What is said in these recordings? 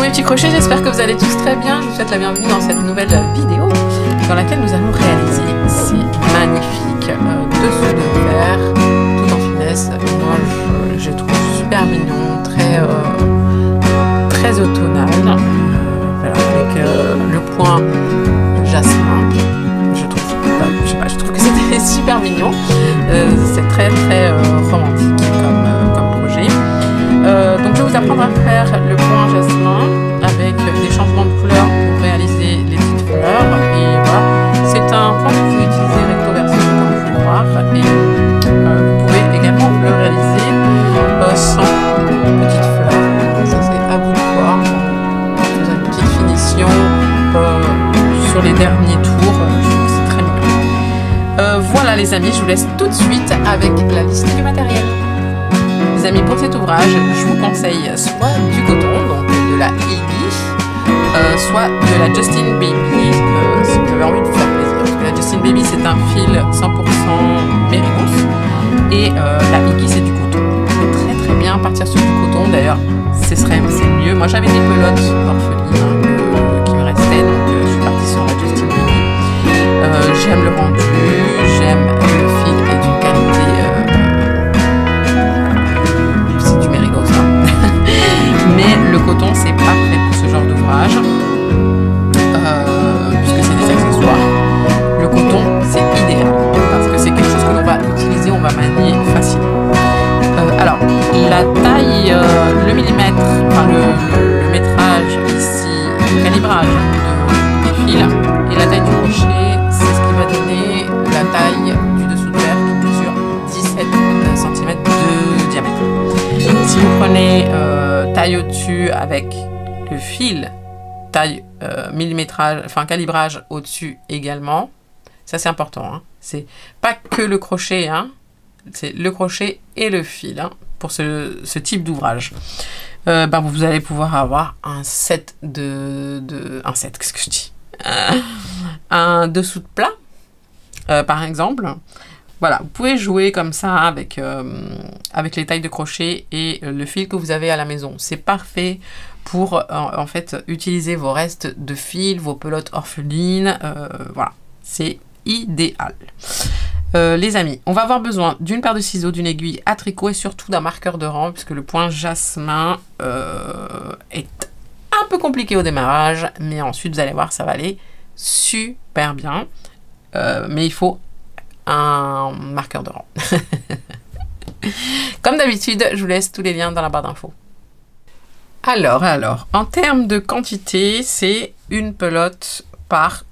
mes petits crochets, j'espère que vous allez tous très bien. Je vous souhaite la bienvenue dans cette nouvelle vidéo dans laquelle nous allons réaliser ces magnifiques dessous de verre tout en finesse. Moi je trouve super mignon, très automnal, voilà, avec le point jasmin. Je trouve que c'était super mignon. C'est très romantique comme projet. Donc je vais vous apprendre à faire le point jasmin avec des changements de couleur pour réaliser les petites fleurs. Et voilà, c'est un point que vous pouvez utiliser recto verso comme vous pouvez voir. Et vous pouvez également le réaliser sans petites fleurs. Ça c'est à vous de voir. Vous avez une petite finition sur les derniers tours. Je trouve que c'est très mignon. Voilà les amis, je vous laisse tout de suite avec la liste du matériel. Les amis, pour cet ouvrage, je vous conseille soit du coton, donc de la Iggy, soit de la Justin Baby, si vous avez envie de vous faire plaisir. Parce que la Justin Baby, c'est un fil 100% Mérigos, et la Iggy, c'est du coton. Donc, très bien partir sur du coton. D'ailleurs, c'est mieux. Moi, j'avais des pelotes orphelines qui me restaient, donc je suis partie sur la Justin Baby. J'aime le rendu, j'aime le fil est d'une qualité. Mais le coton c'est parfait pour ce genre d'ouvrage puisque c'est des accessoires. Le coton c'est idéal parce que c'est quelque chose que l'on va utiliser, on va manier facilement. Alors la taille, le millimètre, enfin le métrage ici, le calibrage des fils et la taille du crochet, c'est ce qui va donner la taille du dessous de verre qui mesure 17 cm de diamètre. Si vous prenez taille au-dessus avec le fil, taille millimétrage, enfin calibrage au-dessus également, ça c'est important, hein. C'est pas que le crochet, hein. C'est le crochet et le fil, hein, pour ce type d'ouvrage. Vous allez pouvoir avoir un set qu'est-ce que je dis, un dessous de plat, par exemple. Voilà, vous pouvez jouer comme ça avec les tailles de crochet et le fil que vous avez à la maison. C'est parfait pour en fait utiliser vos restes de fil, vos pelotes orphelines. Voilà, c'est idéal. Les amis, on va avoir besoin d'une paire de ciseaux, d'une aiguille à tricot et surtout d'un marqueur de rang puisque le point jasmin est un peu compliqué au démarrage, mais ensuite vous allez voir, ça va aller super bien. Mais il faut un marqueur de rang. Comme d'habitude, je vous laisse tous les liens dans la barre d'infos. Alors, en termes de quantité, c'est une pelote par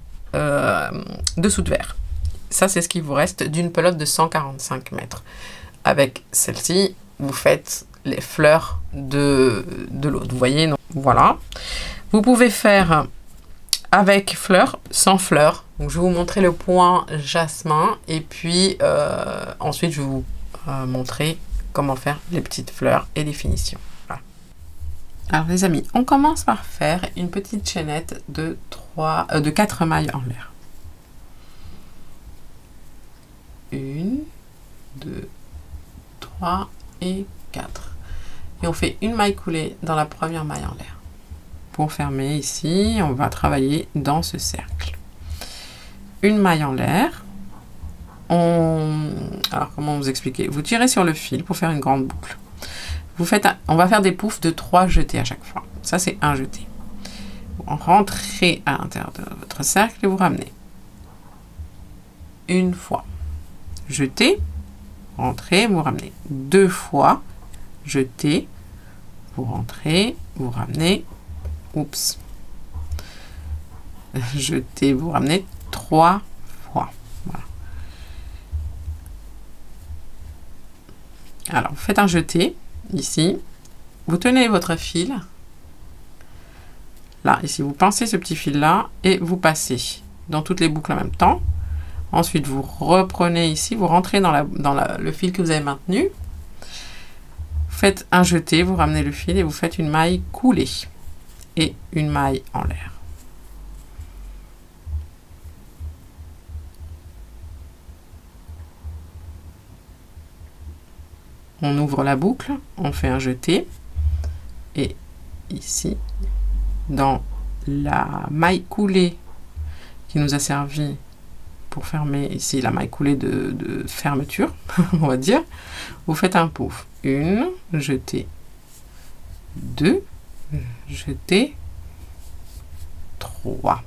dessous de verre. Ça, c'est ce qui vous reste d'une pelote de 145 mètres. Avec celle-ci, vous faites les fleurs de l'autre. Vous voyez, non? Voilà. Vous pouvez faire avec fleurs, sans fleurs. Donc, je vais vous montrer le point jasmin et puis ensuite je vais vous montrer comment faire les petites fleurs et les finitions. Voilà. Alors les amis, on commence par faire une petite chaînette de 4 mailles en l'air. 1, 2, 3 et 4. Et on fait une maille coulée dans la première maille en l'air. Pour fermer ici, on va travailler dans ce cercle. Une maille en l'air. Alors, comment vous expliquer? Vous tirez sur le fil pour faire une grande boucle. On va faire des poufs de 3 jetés à chaque fois. Ça, c'est un jeté. Vous rentrez à l'intérieur de votre cercle et vous ramenez. Une fois. Jetez. Rentrez, vous ramenez. 2 fois. Jetez. Vous rentrez, vous ramenez. Oups. Jetez, vous ramenez 3 fois. Voilà. Alors, vous faites un jeté, ici. Vous tenez votre fil. Là, ici, vous pincez ce petit fil-là et vous passez dans toutes les boucles en même temps. Ensuite, vous reprenez ici, vous rentrez dans le fil que vous avez maintenu. Vous faites un jeté, vous ramenez le fil et vous faites une maille coulée. Et une maille en l'air. On ouvre la boucle, on fait un jeté et ici dans la maille coulée qui nous a servi pour fermer ici la maille coulée de fermeture, on va dire. Vous faites un pouf. 1, jetez 2, jetez 3.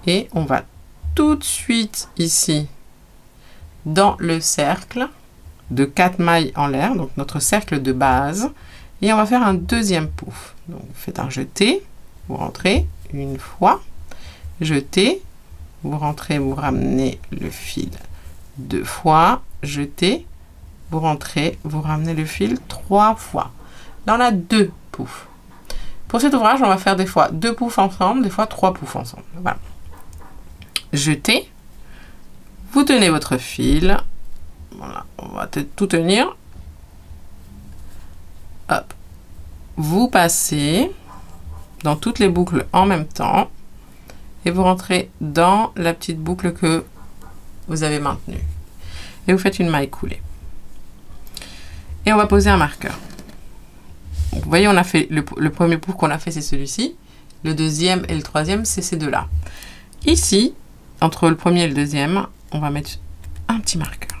Et on va tout de suite ici dans le cercle de 4 mailles en l'air, donc notre cercle de base, et on va faire un deuxième pouf. Donc vous faites un jeté, vous rentrez une fois, jeté, vous rentrez, vous ramenez le fil 2 fois, jeté, vous rentrez, vous ramenez le fil 3 fois. Là on a 2 poufs. Pour cet ouvrage, on va faire des fois 2 poufs ensemble, des fois 3 poufs ensemble. Voilà. Jetez, vous tenez votre fil, voilà, on va tout tenir, hop, vous passez dans toutes les boucles en même temps et vous rentrez dans la petite boucle que vous avez maintenue et vous faites une maille coulée et on va poser un marqueur. Donc, vous voyez, on a fait le premier pouf qu'on a fait, c'est celui-ci, le deuxième et le troisième, c'est ces deux-là. Ici, entre le premier et le deuxième, on va mettre un petit marqueur.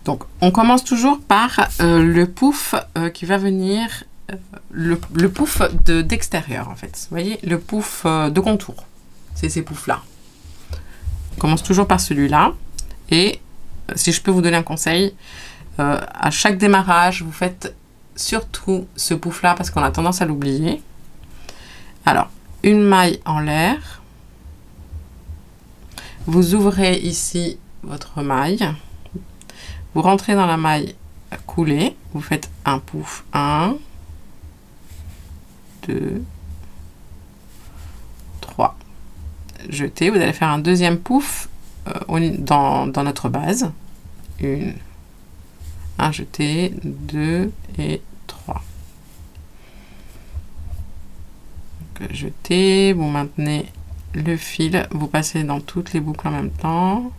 Donc, on commence toujours par le pouf qui va venir, le pouf d'extérieur, en fait. Vous voyez, le pouf de contour. C'est ces poufs-là. On commence toujours par celui-là. Et si je peux vous donner un conseil, à chaque démarrage, vous faites surtout ce pouf-là parce qu'on a tendance à l'oublier. Alors, une maille en l'air. Vous ouvrez ici votre maille, vous rentrez dans la maille coulée, vous faites un pouf, 1, 2, 3. Jetez, vous allez faire un deuxième pouf dans notre base. Un jeté, 2 et 3. Donc, jetez, vous maintenez le fil, vous passez dans toutes les boucles en même temps,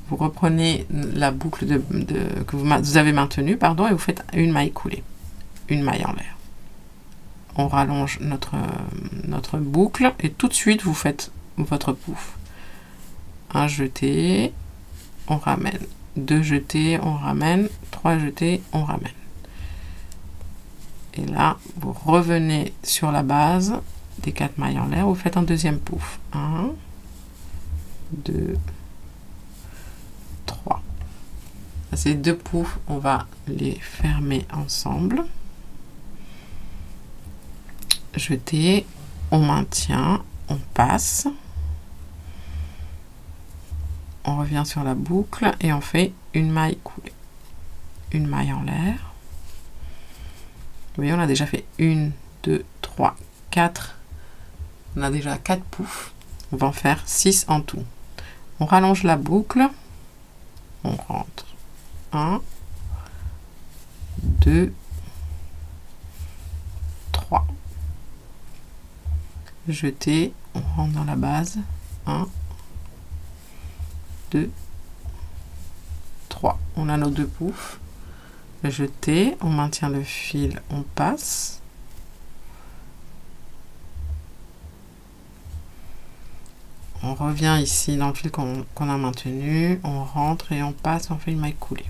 vous reprenez la boucle que vous avez maintenue, pardon, et vous faites une maille coulée, une maille en l'air. On rallonge notre boucle et tout de suite vous faites votre pouf. Un jeté, on ramène, 2 jetés, on ramène, 3 jetés, on ramène. Et là, vous revenez sur la base des 4 mailles en l'air, vous faites un deuxième pouf. 1, 2, 3. Ces 2 poufs, on va les fermer ensemble. Jeter, on maintient, on passe. On revient sur la boucle et on fait une maille coulée. Une maille en l'air. Vous voyez, on a déjà fait 1, 2, 3, 4. On a déjà 4 poufs. On va en faire 6 en tout. On rallonge la boucle. On rentre. 1, 2, 3. Jeter. On rentre dans la base. 1, 2, 3. On a nos 2 poufs. Jeter. On maintient le fil. On passe. On revient ici dans le fil qu'on a maintenu, on rentre et on passe, on fait une maille coulée,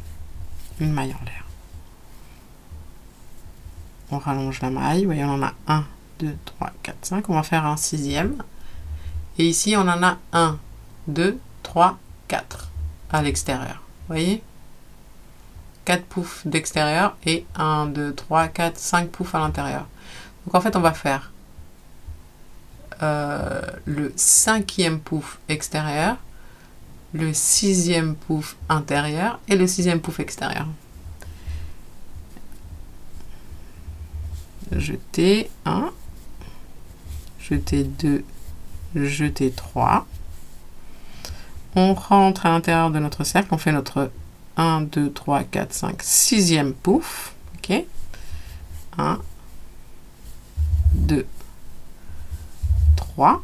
une maille en l'air. On rallonge la maille, vous voyez, on en a 1, 2, 3, 4, 5, on va faire un 6e. Et ici, on en a 1, 2, 3, 4 à l'extérieur, vous voyez, 4 poufs d'extérieur et 1, 2, 3, 4, 5 poufs à l'intérieur. Donc en fait, on va faire le 5e pouf extérieur, le 6e pouf intérieur et le 6e pouf extérieur. Jeter 1, jeter 2, jeter 3. On rentre à l'intérieur de notre cercle, on fait notre 1, 2, 3, 4, 5, 6e pouf. Ok, 1, 2, 3.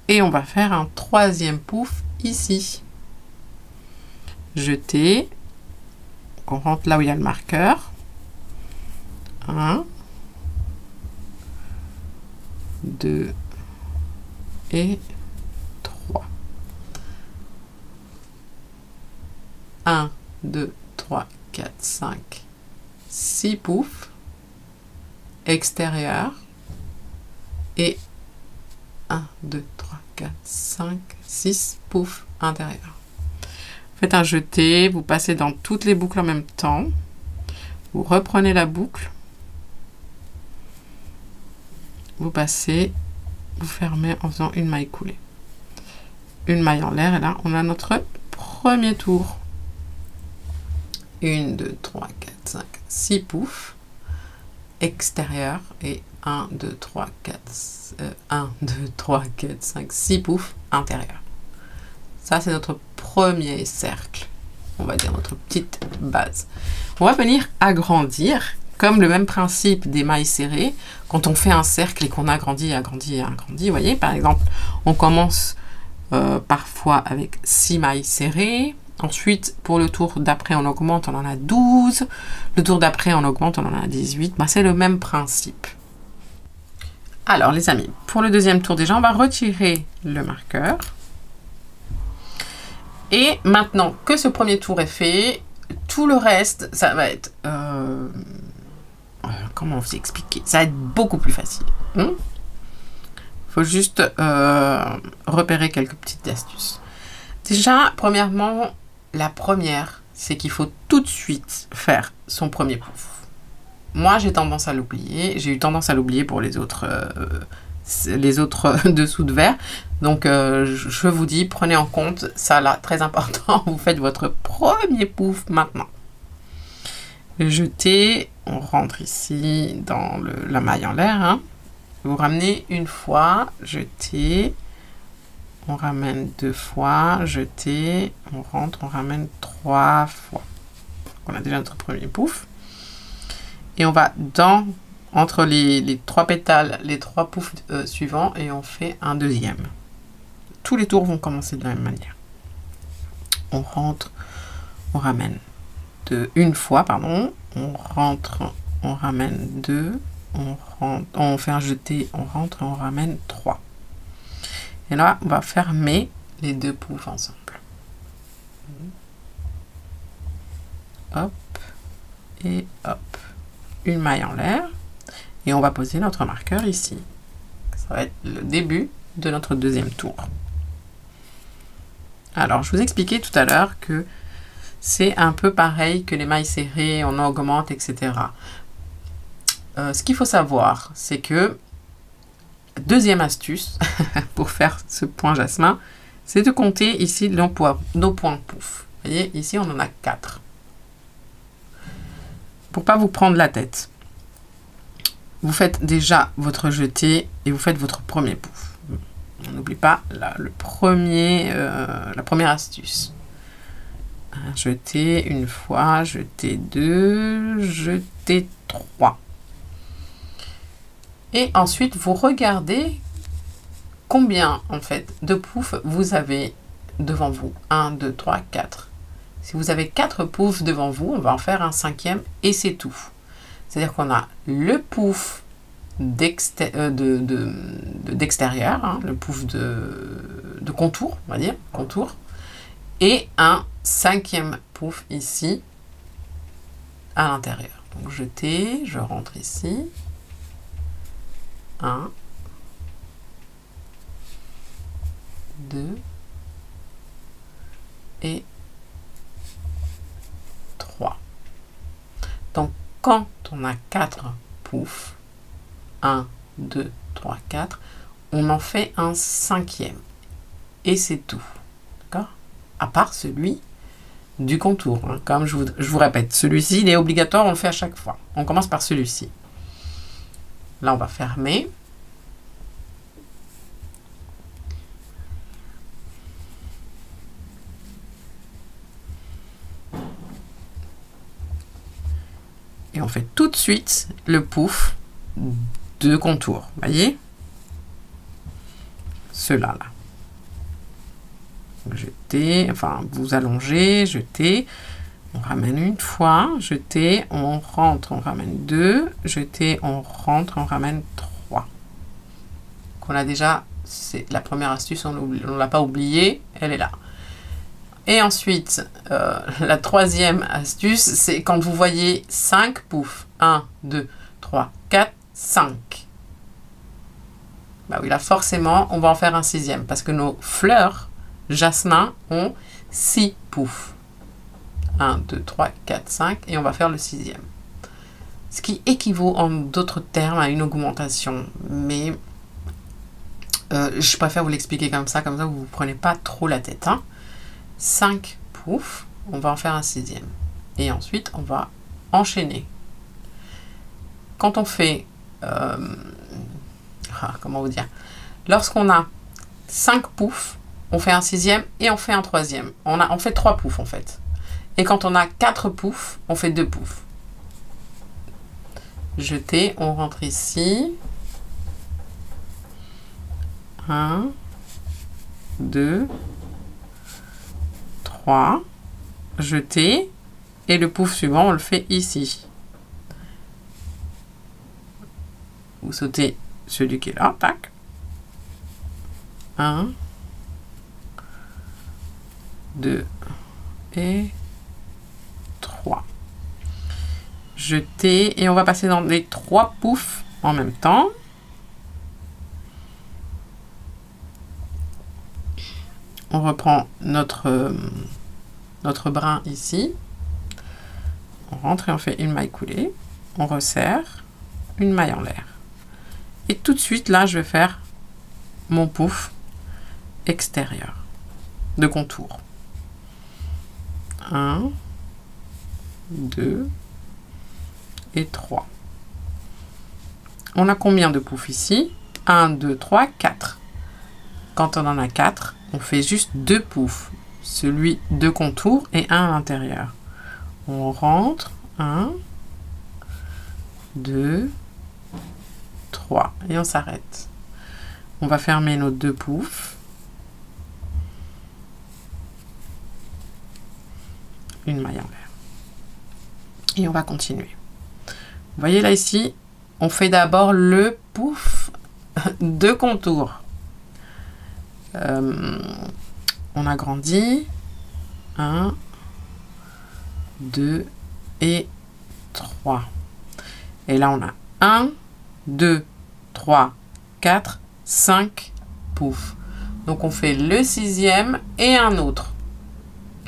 Et on va faire un 3e pouf ici. Jeter. On rentre là où il y a le marqueur. 1, 2 et 3. 1, 2, 3, 4, 5, 6 poufs extérieurs et 1, 2, 3, 4, 5, 6 poufs intérieurs. Faites un jeté, vous passez dans toutes les boucles en même temps. Vous reprenez la boucle. Vous passez, vous fermez en faisant une maille coulée. Une maille en l'air et là, on a notre premier tour. 1, 2, 3, 4, 5, 6 poufs extérieurs et 1, 2, 3, 4, 1, 2, 3, 4, 5, 6 poufs intérieurs. Ça, c'est notre premier cercle. On va dire notre petite base. On va venir agrandir, comme le même principe des mailles serrées. Quand on fait un cercle et qu'on agrandit, agrandit, agrandit, vous voyez, par exemple, on commence parfois avec 6 mailles serrées. Ensuite, pour le tour d'après, on augmente, on en a 12. Le tour d'après, on augmente, on en a 18. Ben, c'est le même principe. Alors, les amis, pour le deuxième tour, déjà, on va retirer le marqueur. Et maintenant que ce premier tour est fait, tout le reste, ça va être... comment vous expliquer? Ça va être beaucoup plus facile. Il faut juste repérer quelques petites astuces. Déjà, premièrement, la première, c'est qu'il faut tout de suite faire son premier pouf. Moi, j'ai tendance à l'oublier. J'ai eu tendance à l'oublier pour les autres dessous de verre. Donc, je vous dis, prenez en compte ça là, très important. Vous faites votre premier pouf maintenant. Jetez, on rentre ici dans la maille en l'air. Hein. Vous ramenez une fois, jetez. On ramène 2 fois, jeter, on rentre, on ramène 3 fois. On a déjà notre premier pouf. Et on va entre les 3 pétales, les 3 poufs suivants, et on fait un deuxième. Tous les tours vont commencer de la même manière. On rentre, on ramène une fois, pardon. On rentre, on ramène 2, on fait un jeté, on rentre, on ramène 3. Et là, on va fermer les 2 poufs ensemble. Hop et hop. Une maille en l'air. Et on va poser notre marqueur ici. Ça va être le début de notre deuxième tour. Alors, je vous expliquais tout à l'heure que c'est un peu pareil que les mailles serrées, on augmente, etc. Ce qu'il faut savoir, c'est que deuxième astuce pour faire ce point jasmin, c'est de compter ici nos points pouf. Vous voyez, ici on en a 4. Pour pas vous prendre la tête, vous faites déjà votre jeté et vous faites votre premier pouf. On n'oublie pas la première astuce. Un jeté une fois, jeté 2, jeté 3. Et ensuite, vous regardez combien, en fait, de poufs vous avez devant vous. 1, 2, 3, 4. Si vous avez 4 poufs devant vous, on va en faire un 5e et c'est tout. C'est-à-dire qu'on a le pouf d'extérieur, hein, le pouf de contour, on va dire, contour, et un 5e pouf ici à l'intérieur. Donc, jeter, je rentre ici. 1, 2 et 3. Donc, quand on a 4 poufs, 1, 2, 3, 4, on en fait un 5e. Et c'est tout. D'accord? À part celui du contour. Hein. Comme je vous répète, celui-ci, il est obligatoire, on le fait à chaque fois. On commence par celui-ci. Là, on va fermer. Et on fait tout de suite le pouf de contour. Voyez? Cela là. Jeter, enfin vous allongez, jeter. On ramène une fois, jeter, on rentre, on ramène 2, jeter, on rentre, on ramène 3. qu'on a déjà, c'est la première astuce, on ne l'a pas oubliée, elle est là. Et ensuite, la troisième astuce, c'est quand vous voyez 5 poufs. 1, 2, 3, 4, 5. Bah oui, là, forcément, on va en faire un sixième parce que nos fleurs jasmin ont 6 poufs. 1, 2, 3, 4, 5 et on va faire le sixième. Ce qui équivaut en d'autres termes à une augmentation. Mais je préfère vous l'expliquer comme ça vous ne vous prenez pas trop la tête. 5 poufs, on va en faire un sixième. Et ensuite, on va enchaîner. Quand on fait... comment vous dire? Lorsqu'on a 5 poufs, on fait un sixième et on fait un troisième. On fait 3 poufs en fait. Et quand on a 4 poufs, on fait 2 poufs. Jeter, on rentre ici. 1, 2, 3. Jeter. Et le pouf suivant, on le fait ici. Vous sautez celui qui est là, tac. 1, 2 et 3. Jeter et on va passer dans les 3 poufs en même temps. On reprend notre brin ici. On rentre et on fait une maille coulée. On resserre, une maille en l'air. Et tout de suite, là, je vais faire mon pouf extérieur de contour. 1, 2 et 3. On a combien de poufs ici? 1, 2, 3, 4. Quand on en a 4, on fait juste 2 poufs. Celui de contour et un à l'intérieur. On rentre. 1, 2, 3. Et on s'arrête. On va fermer nos 2 poufs. Une maille en l'air. Et on va continuer. Vous voyez là ici, on fait d'abord le pouf de contour. On agrandit. 1, 2 et 3. Et là, on a 1, 2, 3, 4, 5 poufs. Donc, on fait le sixième et un autre.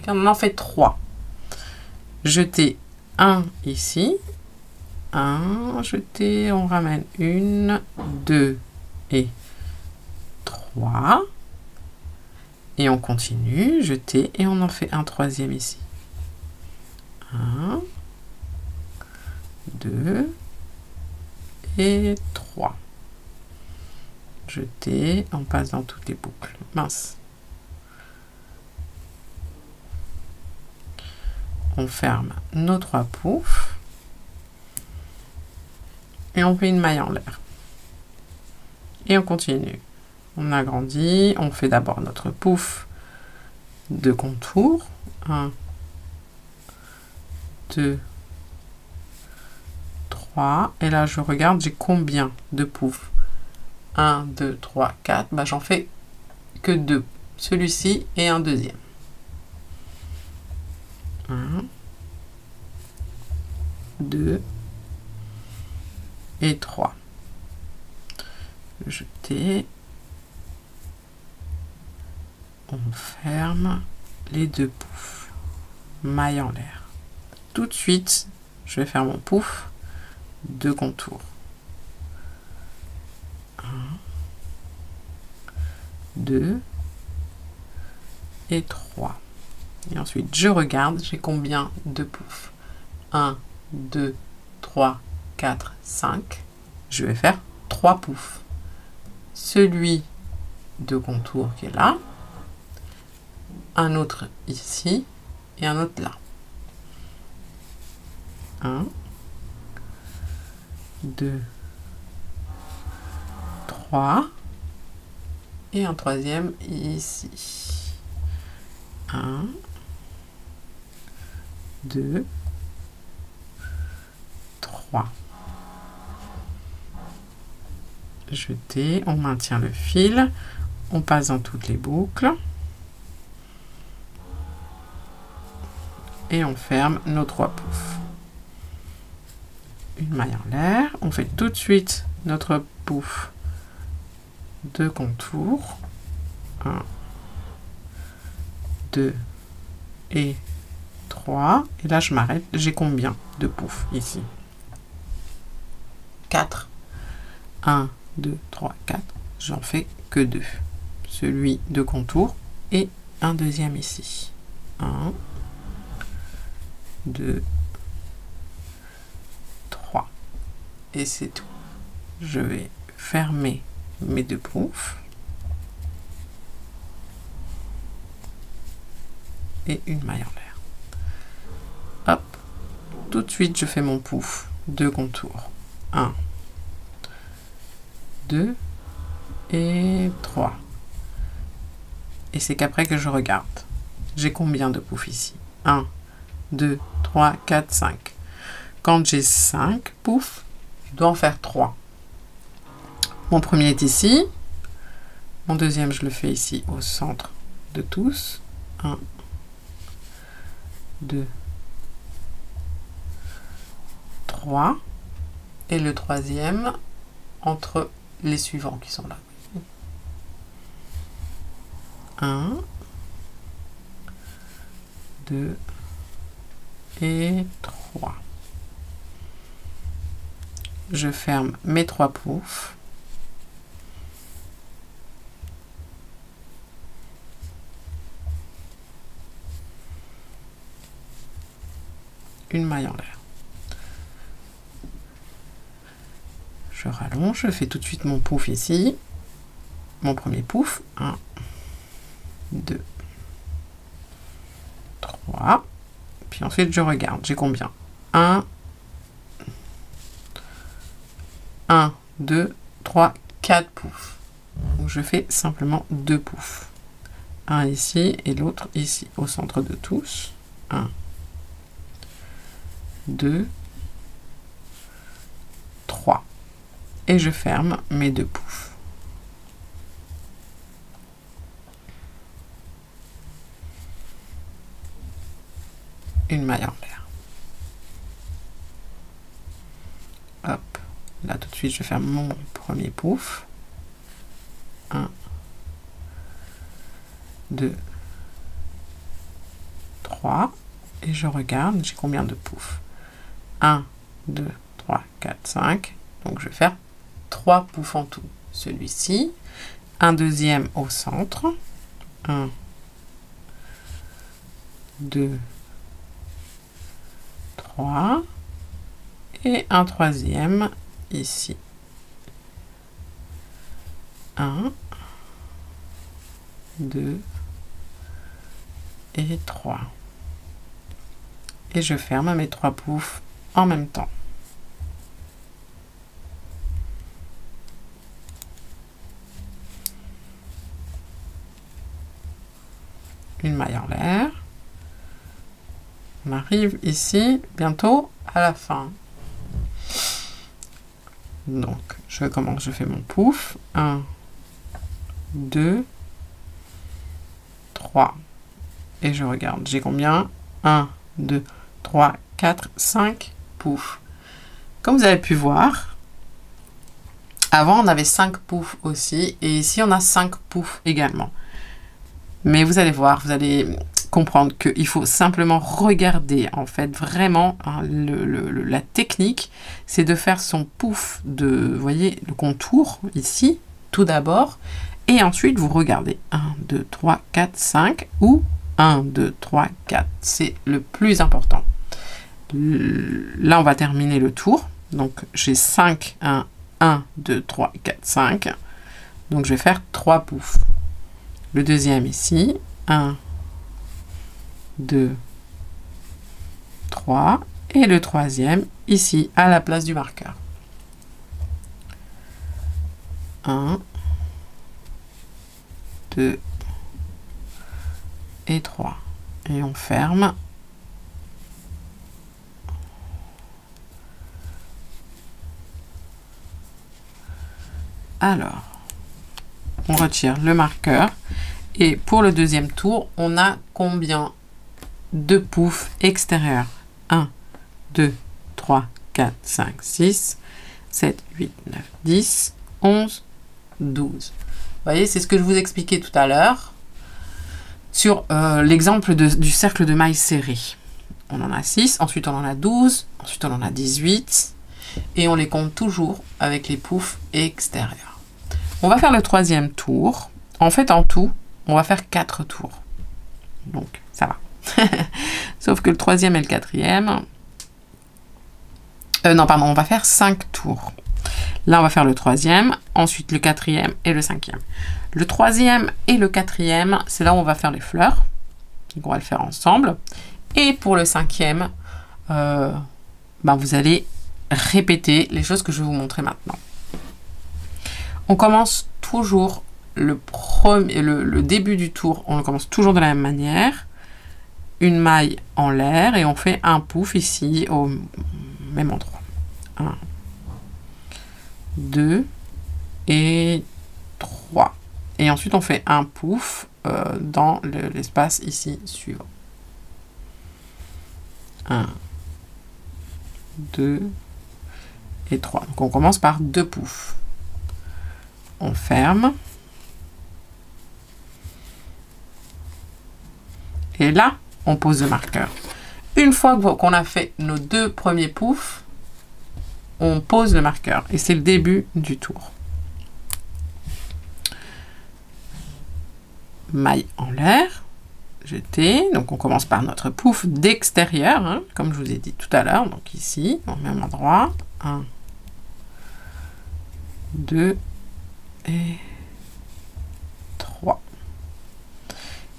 On en fait 3. Jeter 1 ici. 1, jeter, on ramène 1, 2 et 3. Et on continue, jeter, et on en fait un troisième ici. 1, 2 et 3. Jeter, on passe dans toutes les boucles. Mince. On ferme nos 3 poufs. Et on fait une maille en l'air. Et on continue. On agrandit, on fait d'abord notre pouf de contour. 1, 2, 3. Et là, je regarde, j'ai combien de poufs? 1, 2, 3, 4. Bah, j'en fais que 2. Celui-ci et un deuxième. 1, 2 et 3. Jeter. On ferme les 2 poufs. Maille en l'air. Tout de suite, je vais faire mon pouf de contour. 1, 2 et 3. Et ensuite, je regarde, j'ai combien de poufs? 1, 2, 3, 4, 5. Je vais faire 3 poufs. Celui de contour qui est là. Un autre ici et un autre là. 1, 2, 3 et un troisième ici. 1, 2, 3. jeter, on maintient le fil, on passe dans toutes les boucles et on ferme nos 3 poufs. Une maille en l'air, on fait tout de suite notre pouf de contour. 1, 2 et 3. Et là, je m'arrête. J'ai combien de poufs ici? 4. 1, 2, 3, 4. J'en fais que 2. Celui de contour et un deuxième ici. 1, 2, 3. Et c'est tout. Je vais fermer mes 2 poufs. Et une maille en l'air. Hop. Tout de suite, je fais mon pouf de contour. 1, 2 et 3. Et c'est qu'après que je regarde. J'ai combien de poufs ici? 1, 2, 3, 4, 5. Quand j'ai 5 poufs, je dois en faire 3. Mon premier est ici. Mon deuxième, je le fais ici au centre de tous. 1, 2, 3. Et le troisième entre les suivants qui sont là. 1, 2 et 3. Je ferme mes 3 poufs. Une maille en l'air. Je rallonge, je fais tout de suite mon pouf ici. Mon premier pouf. 1, 2, 3. Puis ensuite, je regarde. J'ai combien? 1, 2, 3, 4 poufs. Donc, je fais simplement 2 poufs. Un ici et l'autre ici, au centre de tous. 1, 2, 3. Et je ferme mes 2 poufs. Une maille en l'air. Hop. Là, tout de suite, je ferme mon premier pouf. 1, 2, 3. Et je regarde, j'ai combien de poufs? 1, 2, 3, 4, 5. Donc, je vais faire 3 poufs en tout. Celui-ci. Un deuxième au centre. 1, 2, 3. Et un troisième ici. 1, 2 et 3. Et je ferme mes 3 poufs en même temps. Une maille en l'air. On arrive ici bientôt à la fin. Donc, je commence, je fais mon pouf. 1, 2, 3. Et je regarde. J'ai combien? 1, 2, 3, 4, 5 poufs. Comme vous avez pu voir, avant on avait 5 poufs aussi. Et ici on a 5 poufs également. Mais vous allez voir, vous allez comprendre qu'il faut simplement regarder, en fait, vraiment, hein, la technique, c'est de faire son pouf de, vous voyez, le contour, ici, tout d'abord, et ensuite, vous regardez 1, 2, 3, 4, 5, ou 1, 2, 3, 4, c'est le plus important. Là, on va terminer le tour, donc j'ai 5, 1, 2, 3, 4, 5, donc je vais faire 3 poufs. Le deuxième ici, 1, 2, 3, et le troisième ici, à la place du marqueur. 1, 2 et 3. Et on ferme. Alors, on retire le marqueur. Et pour le deuxième tour, on a combien de poufs extérieurs? 1, 2, 3, 4, 5, 6, 7, 8, 9, 10, 11, 12. Vous voyez, c'est ce que je vous expliquais tout à l'heure sur l'exemple du cercle de mailles serré. On en a 6, ensuite on en a 12, ensuite on en a 18, et on les compte toujours avec les poufs extérieurs. On va faire le troisième tour. En fait, en tout, on va faire 4 tours. Donc, ça va. Sauf que le troisième et le quatrième... non, pardon, on va faire 5 tours. Là, on va faire le troisième, ensuite le quatrième et le cinquième. Le troisième et le quatrième, c'est là où on va faire les fleurs. Donc, on va le faire ensemble. Et pour le cinquième, vous allez répéter les choses que je vais vous montrer maintenant. On commence toujours le début du tour, on le commence toujours de la même manière. Une maille en l'air et on fait un pouf ici au même endroit. 1, 2 et 3. Et ensuite on fait un pouf dans l'espace ici suivant. 1, 2 et 3. Donc on commence par 2 poufs. On ferme. Et là, on pose le marqueur. Une fois qu'on a fait nos 2 premiers poufs, on pose le marqueur. Et c'est le début du tour. Maille en l'air. Jeter. Donc, on commence par notre pouf d'extérieur, hein, comme je vous ai dit tout à l'heure. Donc, ici, au même endroit. 1, 2 et 3.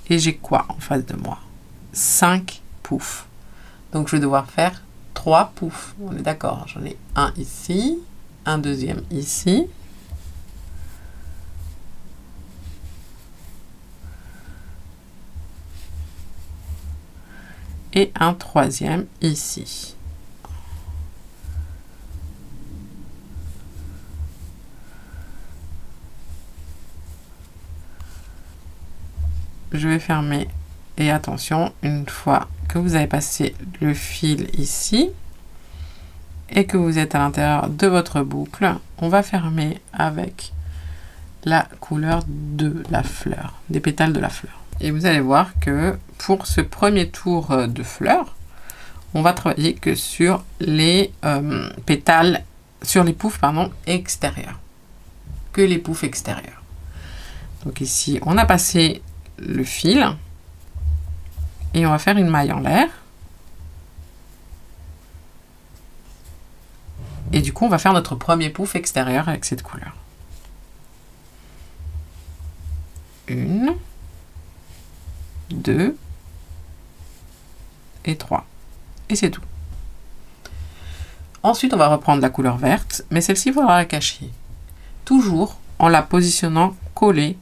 Et j'ai quoi en face de moi? 5 poufs. Donc, je vais devoir faire 3 poufs. On est d'accord. J'en ai un ici, un deuxième ici. Et un troisième ici. Je vais fermer et attention, une fois que vous avez passé le fil ici et que vous êtes à l'intérieur de votre boucle, on va fermer avec la couleur de la fleur, des pétales de la fleur. Et vous allez voir que pour ce premier tour de fleurs, on va travailler que sur les pétales, sur les poufs extérieurs, que les poufs extérieurs. Donc ici, on a passé le fil et on va faire une maille en l'air. Et du coup, on va faire notre premier pouf extérieur avec cette couleur. 1, 2 et 3. Et c'est tout. Ensuite, on va reprendre la couleur verte, mais celle-ci, il faudra la cacher. Toujours en la positionnant collée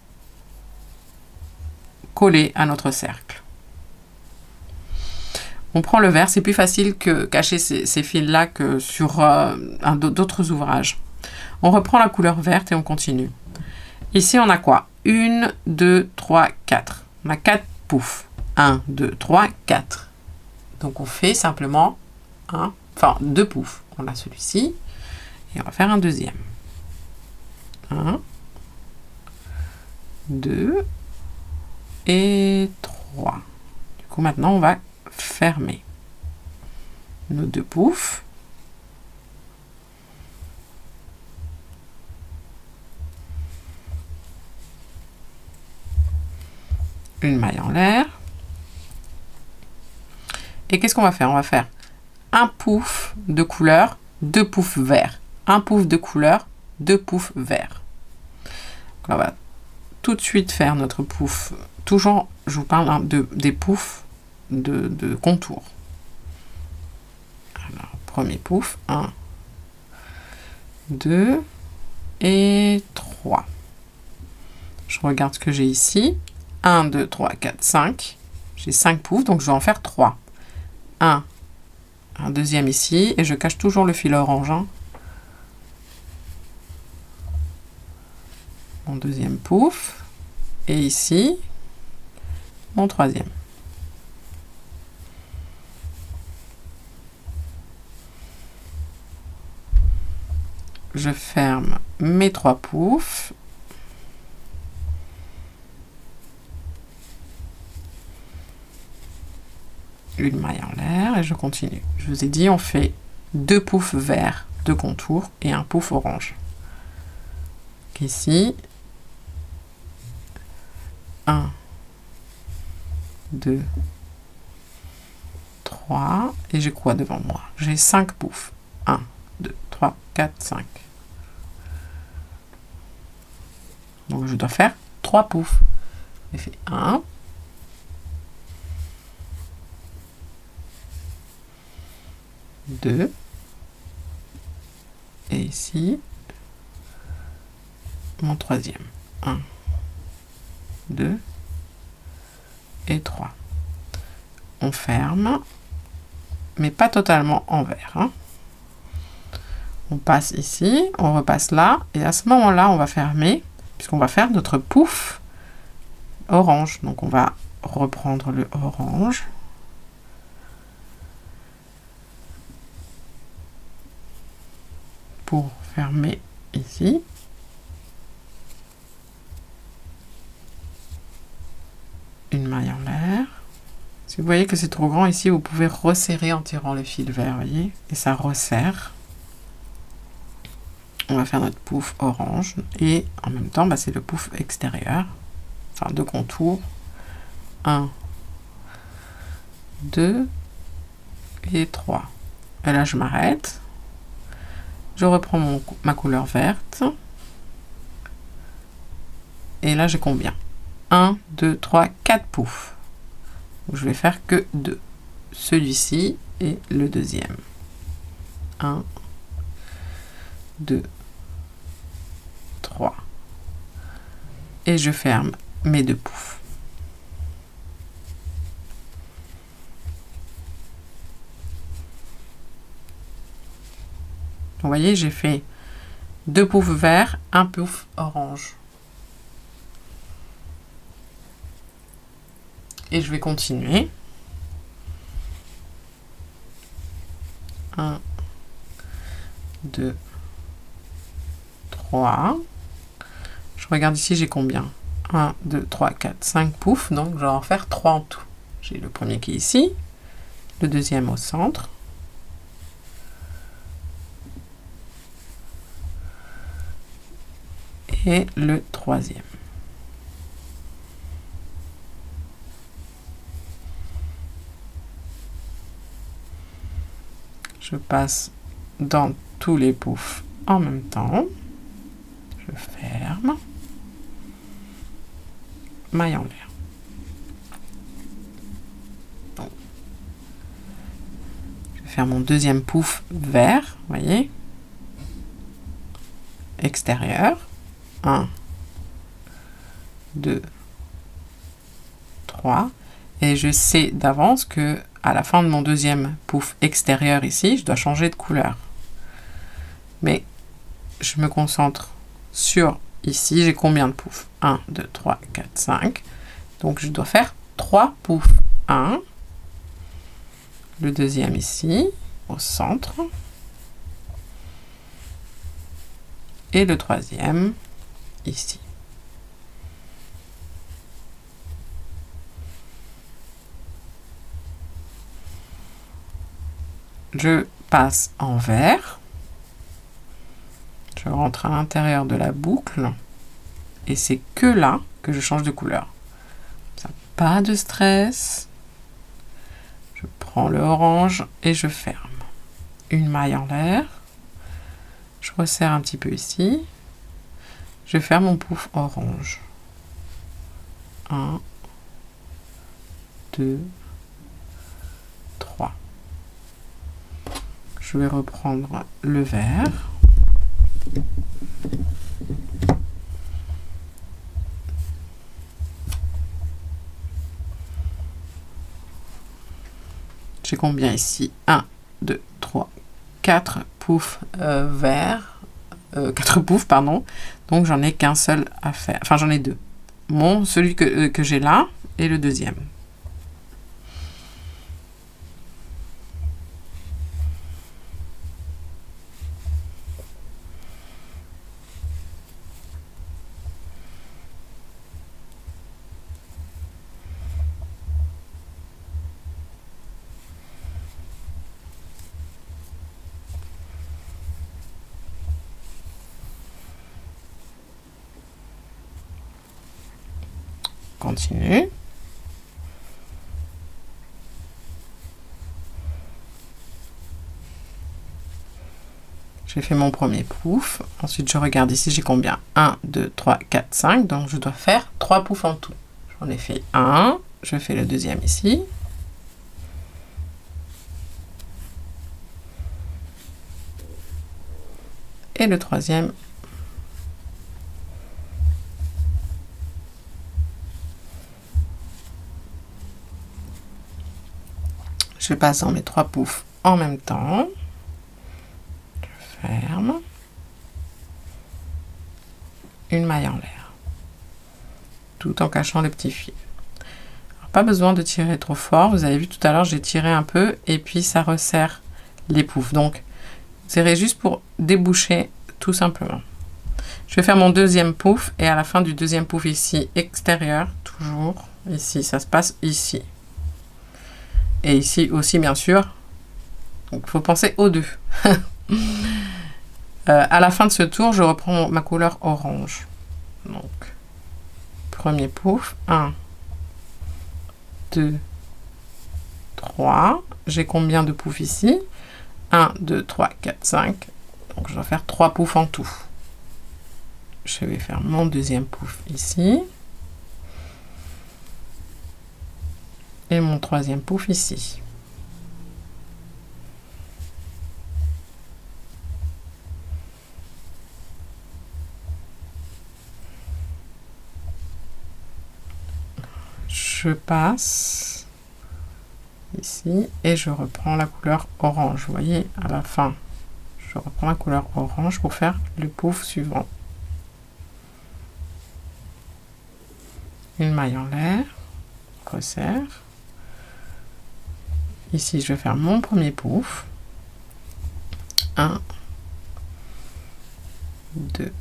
à notre cercle. On prend le vert, c'est plus facile que cacher ces fils-là que sur d'autres ouvrages. On reprend la couleur verte et on continue. Ici, on a quoi? 1, 2, 3, 4. On a 4 poufs. 1, 2, 3, 4. Donc, on fait simplement 2 poufs. On a celui-ci et on va faire un deuxième. 1, 2 et 3. Du coup, maintenant, on va fermer nos 2 poufs. Une maille en l'air. Et qu'est-ce qu'on va faire? On va faire un pouf de couleur, 2 poufs verts. Un pouf de couleur, 2 poufs verts. Donc là, on va tout de suite faire notre pouf. Toujours, je vous parle des poufs de contour. Alors, premier pouf, 1, 2 et 3. Je regarde ce que j'ai ici. 1, 2, 3, 4, 5. J'ai 5 poufs, donc je vais en faire 3. Un deuxième ici, et je cache toujours le fil orange. mon deuxième pouf. Et ici, mon troisième. Je ferme mes 3 poufs. Une maille en l'air et je continue. Je vous ai dit, on fait 2 poufs verts de contour et un pouf orange. Donc ici, 1, 2, 3, et j'ai quoi devant moi? J'ai 5 poufs. 1, 2, 3, 4, 5. Donc je dois faire 3 poufs. J'ai fait 1, 2, et ici mon troisième. 1, 2 et 3. On ferme, mais pas totalement en vert, hein. On passe ici, on repasse là, et à ce moment-là, on va fermer, puisqu'on va faire notre pouf orange. Donc on va reprendre le orange. Pour fermer ici. Une maille en l'air. Si vous voyez que c'est trop grand ici, vous pouvez resserrer en tirant le fil vert, voyez, et ça resserre. On va faire notre pouf orange et en même temps, bah, c'est le pouf extérieur, enfin de contour. 1, 2 et 3. Et là, je m'arrête. Je reprends ma couleur verte. Et là, j'ai combien? 1, 2, 3, 4 poufs. Donc, je vais faire que 2. Celui-ci et le deuxième. 1, 2, 3. Et je ferme mes 2 poufs. Vous voyez, j'ai fait 2 poufs verts, 1 pouf orange. Et je vais continuer. 1, 2, 3. Je regarde ici, j'ai combien? 1, 2, 3, 4, 5 poufs. Donc, je vais en faire 3 en tout. J'ai le premier qui est ici, le deuxième au centre. Et le troisième. Je passe dans tous les poufs en même temps. Je ferme. Maille en l'air. Je vais faire mon deuxième pouf vert, vous voyez, extérieur. 1, 2, 3. Et je sais d'avance que à la fin de mon deuxième pouf extérieur ici, je dois changer de couleur. Mais je me concentre sur ici, j'ai combien de poufs? 1, 2, 3, 4, 5. Donc je dois faire 3 poufs. 1, le deuxième ici, au centre. Et le troisième ici. Je passe en vert. Je rentre à l'intérieur de la boucle. Et c'est que là que je change de couleur. Ça, pas de stress. Je prends le orange et je ferme. Une maille en l'air. Je resserre un petit peu ici. Je vais faire mon pouf orange. 1, 2, 3. Je vais reprendre le vert. J'ai combien ici? 1, 2, 3, 4 poufs verts 4 poufs, pardon. Donc j'en ai qu'un seul à faire. Enfin, j'en ai 2. Bon, celui que j'ai là et le deuxième. Continue. J'ai fait mon premier pouf. Ensuite, je regarde ici, j'ai combien? 1, 2, 3, 4, 5. Donc, je dois faire 3 poufs en tout. J'en ai fait un. Je fais le deuxième ici. Et le troisième. Je passe dans mes 3 poufs en même temps. Je ferme. Une maille en l'air. Tout en cachant le petit fil. Alors, pas besoin de tirer trop fort. Vous avez vu tout à l'heure, j'ai tiré un peu et puis ça resserre les poufs. Donc, serrez juste pour déboucher tout simplement. Je vais faire mon deuxième pouf et à la fin du deuxième pouf ici, extérieur, toujours ici, ça se passe ici. Et ici aussi, bien sûr. Donc, il faut penser aux deux. À la fin de ce tour, je reprends ma couleur orange. Donc, premier pouf. 1, 2, 3. J'ai combien de poufs ici? 1, 2, 3, 4, 5. Donc, je dois faire 3 poufs en tout. Je vais faire mon deuxième pouf ici. Et mon troisième pouf ici. Je passe ici et je reprends la couleur orange. Vous voyez, à la fin, je reprends la couleur orange pour faire le pouf suivant. Une maille en l'air, resserre. Ici, je vais faire mon premier pouf. 1, 2,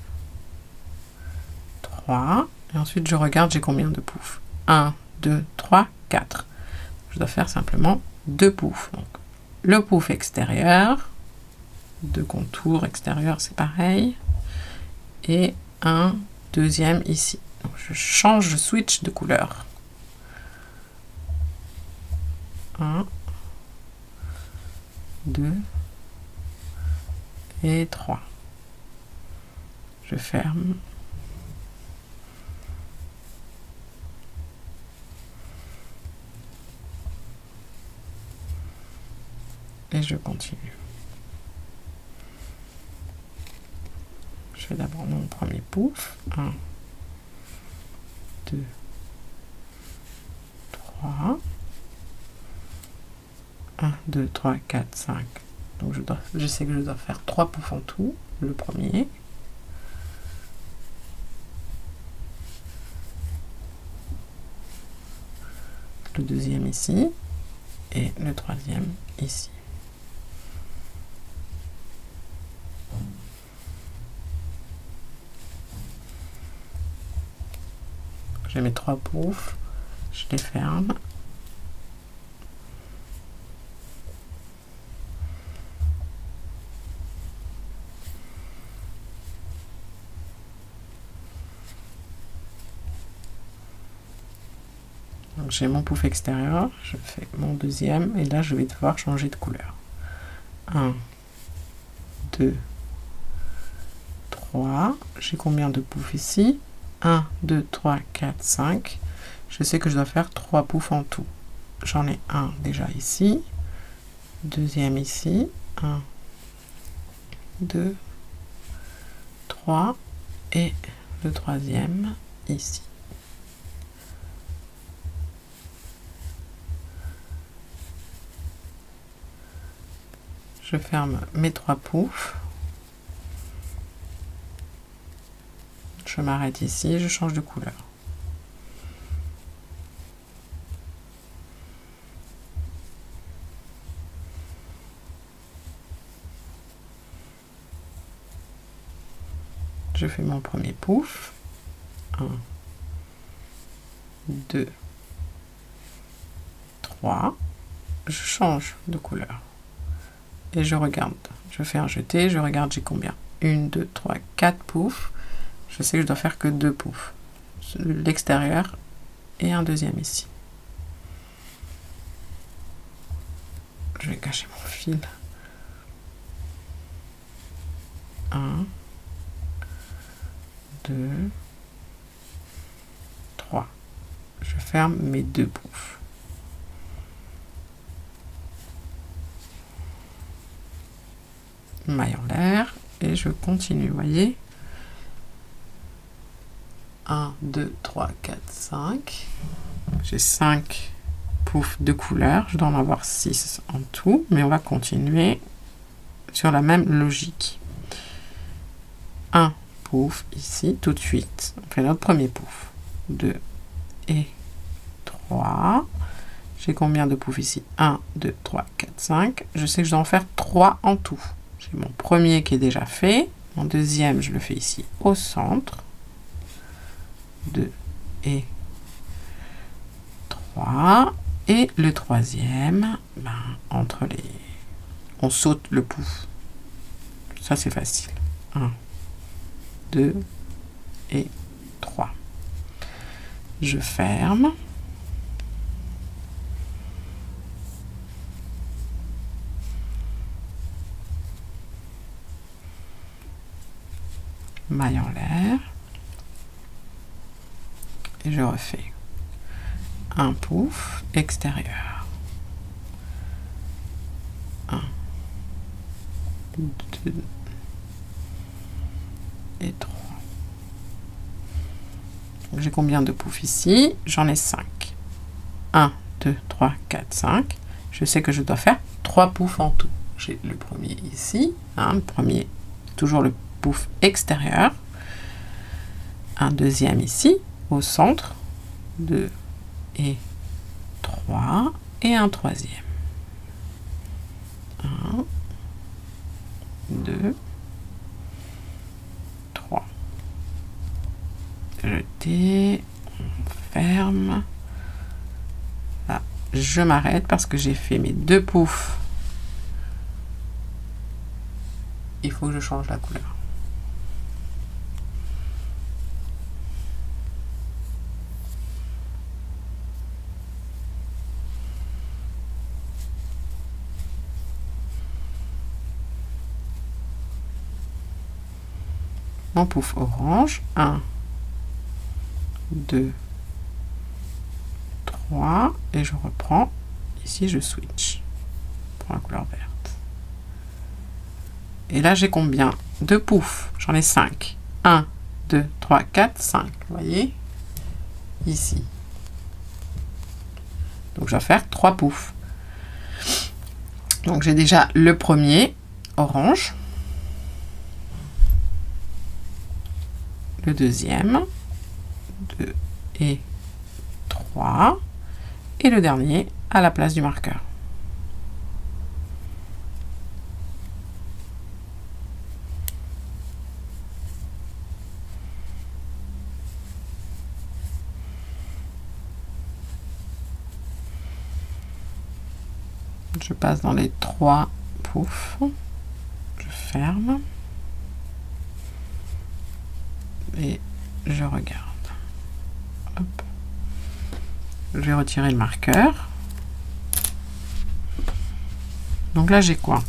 3. Et ensuite, je regarde, j'ai combien de poufs? 1, 2, 3, 4. Je dois faire simplement 2 poufs. Donc, le pouf extérieur, 2 contours extérieurs, c'est pareil. Et un deuxième ici. Donc, je change, je switch de couleur. 1, 2 et 3. Je ferme. Et je continue. Je fais d'abord mon premier pouf. 1, 2, 3. 1, 2, 3, 4, 5. Donc je sais que je dois faire 3 poufs en tout. Le premier. Le deuxième ici. Et le troisième ici. J'ai mes 3 poufs, je les ferme. Donc j'ai mon pouf extérieur, je fais mon deuxième et là je vais devoir changer de couleur. 1, 2, 3. J'ai combien de poufs ici? 1, 2, 3, 4, 5. Je sais que je dois faire 3 poufs en tout. J'en ai un déjà ici. Deuxième ici. 1, 2, 3. Et le troisième ici. Je ferme mes 3 poufs. Je m'arrête ici, je change de couleur. Je fais mon premier pouf. 1, 2, 3. Je change de couleur. Et je regarde. Je fais un jeté, je regarde j'ai combien. 1, 2, 3, 4 poufs. Je sais que je dois faire que 2 poufs. L'extérieur et un deuxième ici. Je vais cacher mon fil. 1, 2, 3. Je ferme mes 2 poufs. Maille en l'air et je continue, vous voyez. 1, 2, 3, 4, 5. J'ai 5 poufs de couleur. Je dois en avoir 6 en tout, mais on va continuer sur la même logique. 1 pouf ici, tout de suite. On fait notre premier pouf. 2 et 3. J'ai combien de poufs ici? 1, 2, 3, 4, 5. Je sais que je dois en faire 3 en tout. J'ai mon premier qui est déjà fait. Mon deuxième, je le fais ici au centre. 2 et 3. Et le troisième, entre les... On saute le pouf. Ça, c'est facile. 1, 2 et 3. Je ferme. Maille en l'air. Et je refais un pouf extérieur. 1, 2 et 3. J'ai combien de poufs ici? J'en ai 5. 1, 2, 3, 4, 5. Je sais que je dois faire 3 poufs en tout. J'ai le premier ici. Le premier, toujours le pouf extérieur. Un deuxième ici, au centre. 2 et 3. Et un troisième. 1, 2, 3. Jeter, on ferme. Là, je m'arrête parce que j'ai fait mes 2 poufs. Il faut que je change la couleur. Mon pouf orange, 1, 2, 3, et je reprends, ici je switch pour la couleur verte. Et là j'ai combien? 2 poufs, j'en ai 5. 1, 2, 3, 4, 5, vous voyez, ici. Donc je vais faire 3 poufs. Donc j'ai déjà le premier, orange. Le deuxième, 2 et 3, et le dernier à la place du marqueur. Je passe dans les 3 poufs, je ferme. Et je regarde. Hop. Je vais retirer le marqueur. Donc là, j'ai quoi?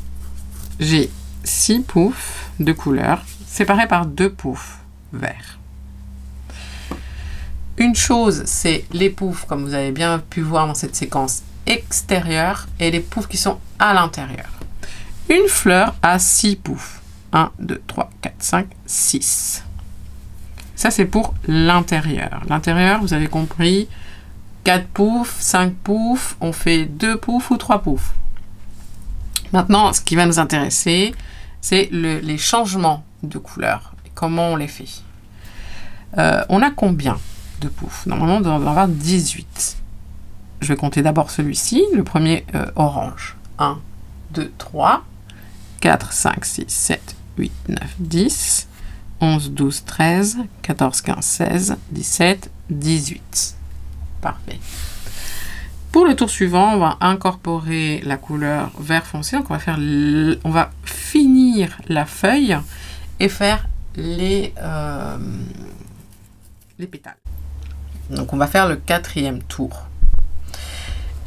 J'ai 6 poufs de couleur séparés par 2 poufs verts. Une chose, c'est les poufs, comme vous avez bien pu voir dans cette séquence extérieure, et les poufs qui sont à l'intérieur. Une fleur a 6 poufs. 1, 2, 3, 4, 5, 6. Ça, c'est pour l'intérieur. L'intérieur, vous avez compris, 4 poufs, 5 poufs, on fait 2 poufs ou 3 poufs. Maintenant, ce qui va nous intéresser, c'est les changements de couleur. Et comment on les fait. On a combien de poufs? Normalement, on doit en avoir 18. Je vais compter d'abord celui-ci, le premier orange. 1, 2, 3, 4, 5, 6, 7, 8, 9, 10, 11, 12, 13, 14, 15, 16, 17, 18. Parfait. Pour le tour suivant, on va incorporer la couleur vert foncé. Donc, on va finir la feuille et faire les pétales. Donc, on va faire le 4e tour.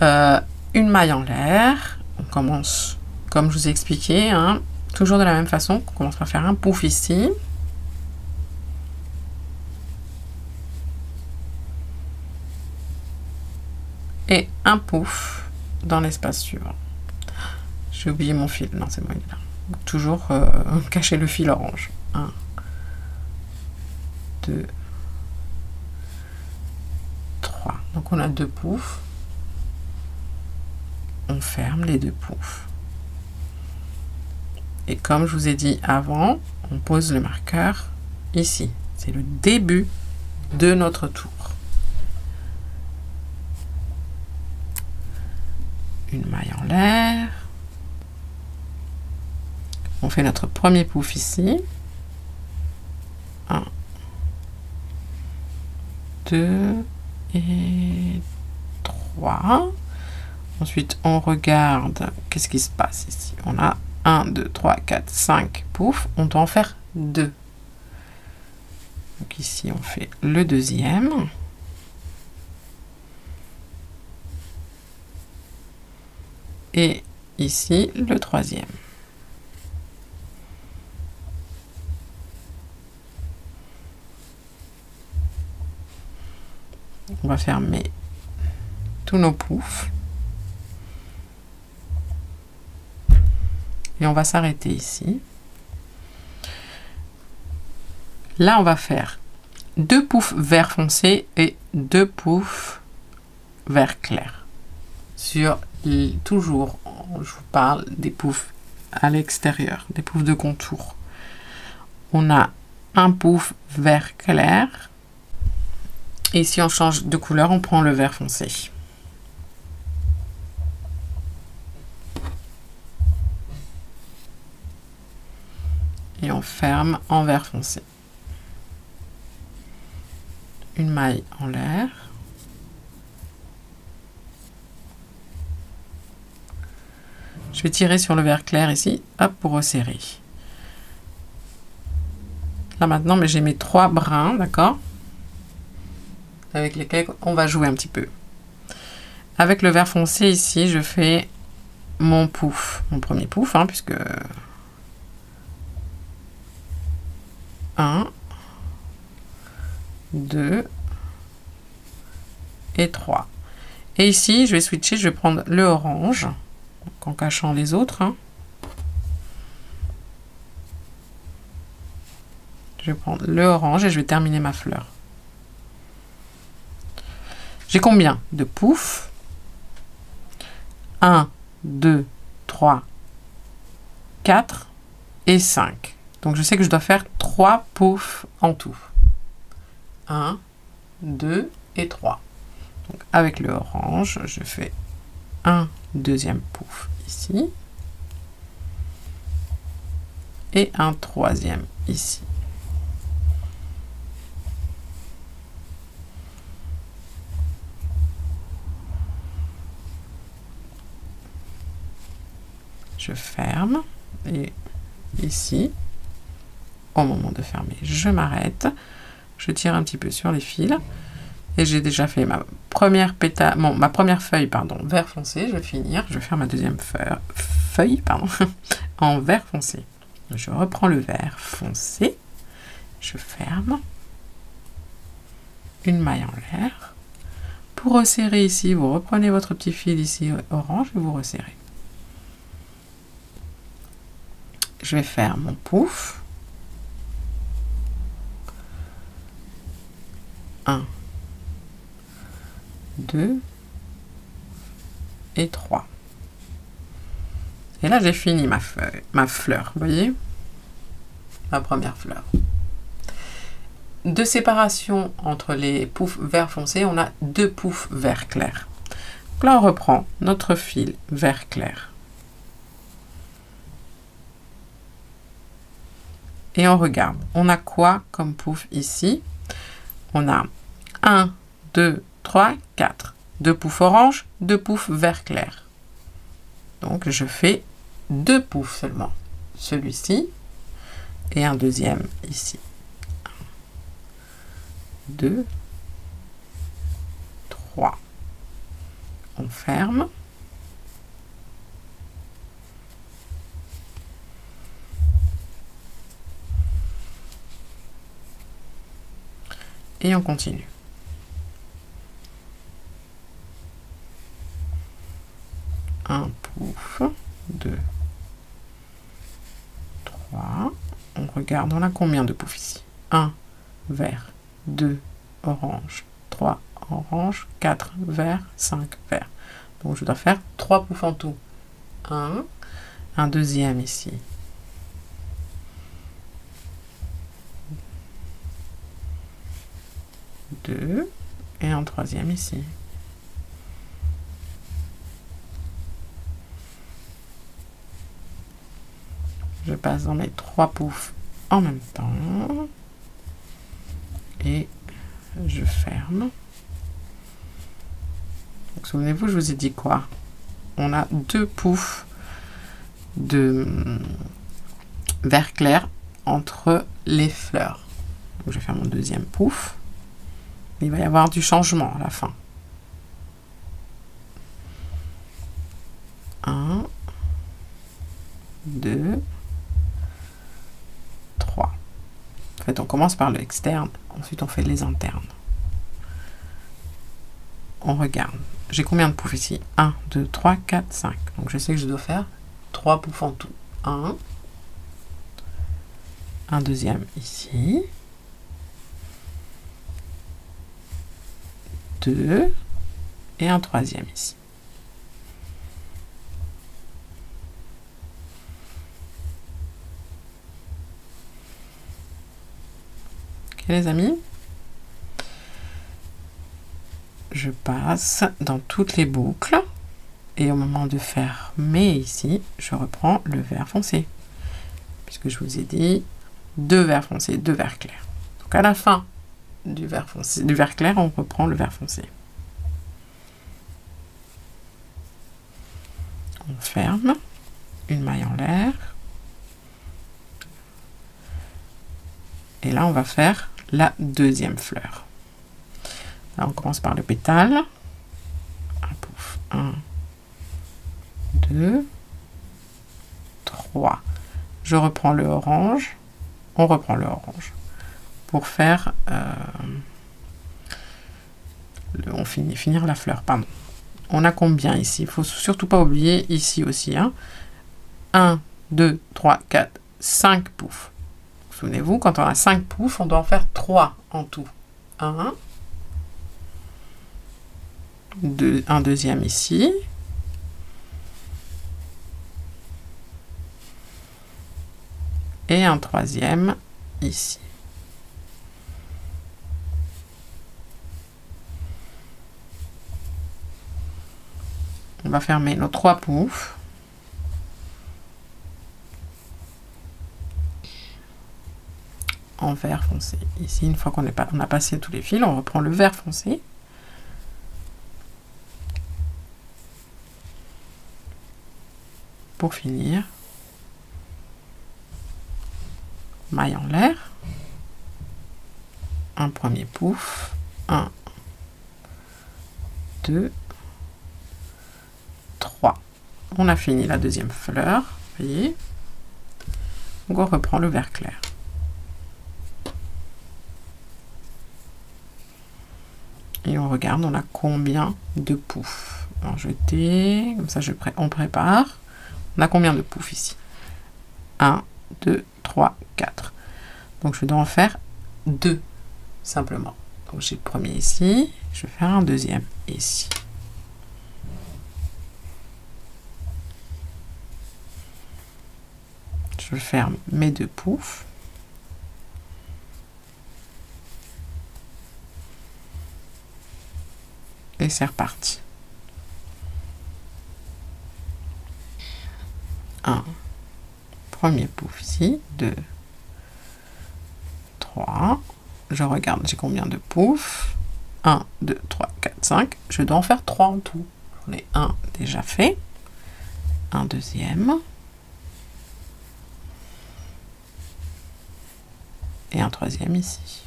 Une maille en l'air. On commence, comme je vous ai expliqué, hein, toujours de la même façon. On commence par faire un pouf ici. Et un pouf dans l'espace suivant. J'ai oublié mon fil. Non, c'est bon, il est là. Toujours cacher le fil orange. 1, 2, 3. Donc, on a 2 poufs. On ferme les 2 poufs. Et comme je vous ai dit avant, on pose le marqueur ici. C'est le début de notre tour. Une maille en l'air. On fait notre premier pouf ici. 1, 2 et 3. Ensuite, on regarde qu'est-ce qui se passe ici. On a 1, 2, 3, 4, 5 poufs. On doit en faire 2. Donc ici, on fait le deuxième. Et ici, le troisième. On va fermer tous nos poufs. Et on va s'arrêter ici. Là, on va faire 2 poufs vert foncé et 2 poufs vert clair. Sur toujours, je vous parle des poufs à l'extérieur, des poufs de contour. On a un pouf vert clair. Et si on change de couleur, on prend le vert foncé. Et on ferme en vert foncé. Une maille en l'air. Je vais tirer sur le vert clair ici, hop, pour resserrer. Là maintenant, mais j'ai mes 3 brins, d'accord, avec lesquels on va jouer un petit peu. Avec le vert foncé ici, je fais mon pouf, mon premier pouf, hein, puisque 1, 2 et 3. Et ici, je vais switcher, je vais prendre le orange, en cachant les autres. Hein. Je vais prendre le orange et je vais terminer ma fleur. J'ai combien de poufs? 1, 2, 3, 4 et 5. Donc je sais que je dois faire 3 poufs en tout. 1, 2 et 3. Donc avec le orange, je fais un deuxième pouf ici. Et un troisième ici. Je ferme et ici, au moment de fermer, je m'arrête. Je tire un petit peu sur les fils et j'ai déjà fait ma première pétale, ma première feuille, pardon, vert foncé. Je vais finir, je vais faire ma deuxième feuille, pardon, en vert foncé. Je reprends le vert foncé, je ferme, une maille en l'air. Pour resserrer ici, vous reprenez votre petit fil ici orange et vous resserrez. Je vais faire mon pouf. 1, 2 et 3. Et là, j'ai fini ma fleur, vous voyez? Ma première fleur. de séparation entre les poufs vert foncé, on a 2 poufs vert clair. Donc là, on reprend notre fil vert clair. Et on regarde. On a quoi comme pouf ici? On a 1, 2, 3, 4. 2 poufs orange, 2 poufs vert clair. Donc, je fais 2 poufs seulement. Celui-ci et un deuxième ici. 2, 3. On ferme. Et on continue. Un pouf, 2, 3. On regarde, on a combien de poufs ici? 1 vert, 2 orange, 3 orange, 4 vert, 5 vert. Donc je dois faire 3 poufs en tout. Un deuxième ici. 2 et un troisième ici. Je passe dans mes 3 poufs en même temps et je ferme. Donc souvenez-vous, je vous ai dit quoi? On a 2 poufs de vert clair entre les fleurs. Donc je vais faire mon deuxième pouf. Il va y avoir du changement à la fin. 1, 2, 3. En fait, on commence par l'externe, ensuite on fait les internes. On regarde. J'ai combien de poufs ici? 1, 2, 3, 4, 5. Donc je sais que je dois faire 3 poufs en tout. 1, un deuxième ici. 2 et un troisième ici. Ok les amis, je passe dans toutes les boucles et au moment de fermer ici, je reprends le vert foncé puisque je vous ai dit 2 verts foncés, 2 verts clairs. Donc à la fin du vert foncé, du vert clair, on reprend le vert foncé. On ferme, une maille en l'air. Et là, on va faire la deuxième fleur. Là, on commence par le pétale. Un pouf, 1, 2, 3. Je reprends le orange. On reprend le orange. Pour faire finir la fleur, pardon. On a combien ici? Il faut surtout pas oublier ici aussi. 1, 2, 3, 4, 5 poufs. Souvenez-vous, quand on a 5 poufs, on doit en faire 3 en tout. 1, un deuxième ici. Et un troisième ici. On va fermer nos 3 poufs. En vert foncé. Ici, une fois qu'on a passé tous les fils, on reprend le vert foncé. Pour finir, maille en l'air. Un premier pouf. 1, 2, 3. On a fini la deuxième fleur. Vous voyez? Donc on reprend le vert clair. Et on regarde, on a combien de poufs. Alors jeter, comme ça on prépare. On a combien de poufs ici? 1, 2, 3, 4. Donc je dois en faire 2 simplement. Donc j'ai le premier ici, je vais faire un deuxième ici. Je ferme mes 2 poufs. et c'est reparti. 1, premier pouf ici, 2, 3, je regarde j'ai combien de poufs, 1, 2, 3, 4, 5, je dois en faire 3 en tout. J'en ai un déjà fait, un deuxième, et un troisième ici.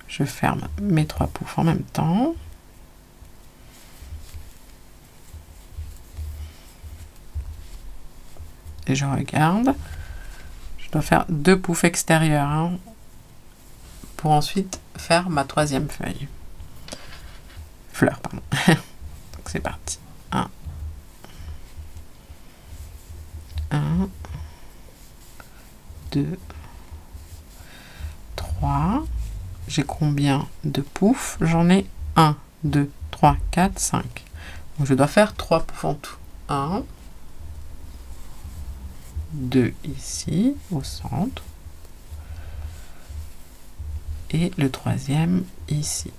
Je ferme mes 3 poufs en même temps. Et je regarde. Je dois faire 2 poufs extérieurs hein, pour ensuite faire ma troisième feuille. Fleur, pardon. Donc c'est parti. 1, 2, 3. J'ai combien de poufs? J'en ai 1, 2, 3, 4, 5. Donc je dois faire 3 poufs en tout. 1, 2 ici au centre et le troisième ici.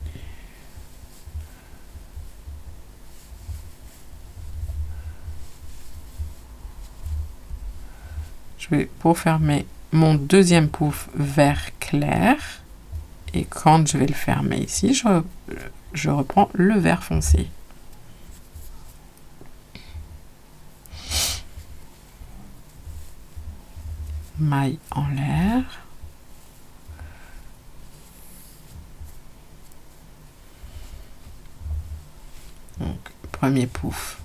Je vais pour fermer mon deuxième pouf vert clair et quand je vais le fermer ici, je reprends le vert foncé. Maille en l'air. Donc, premier pouf.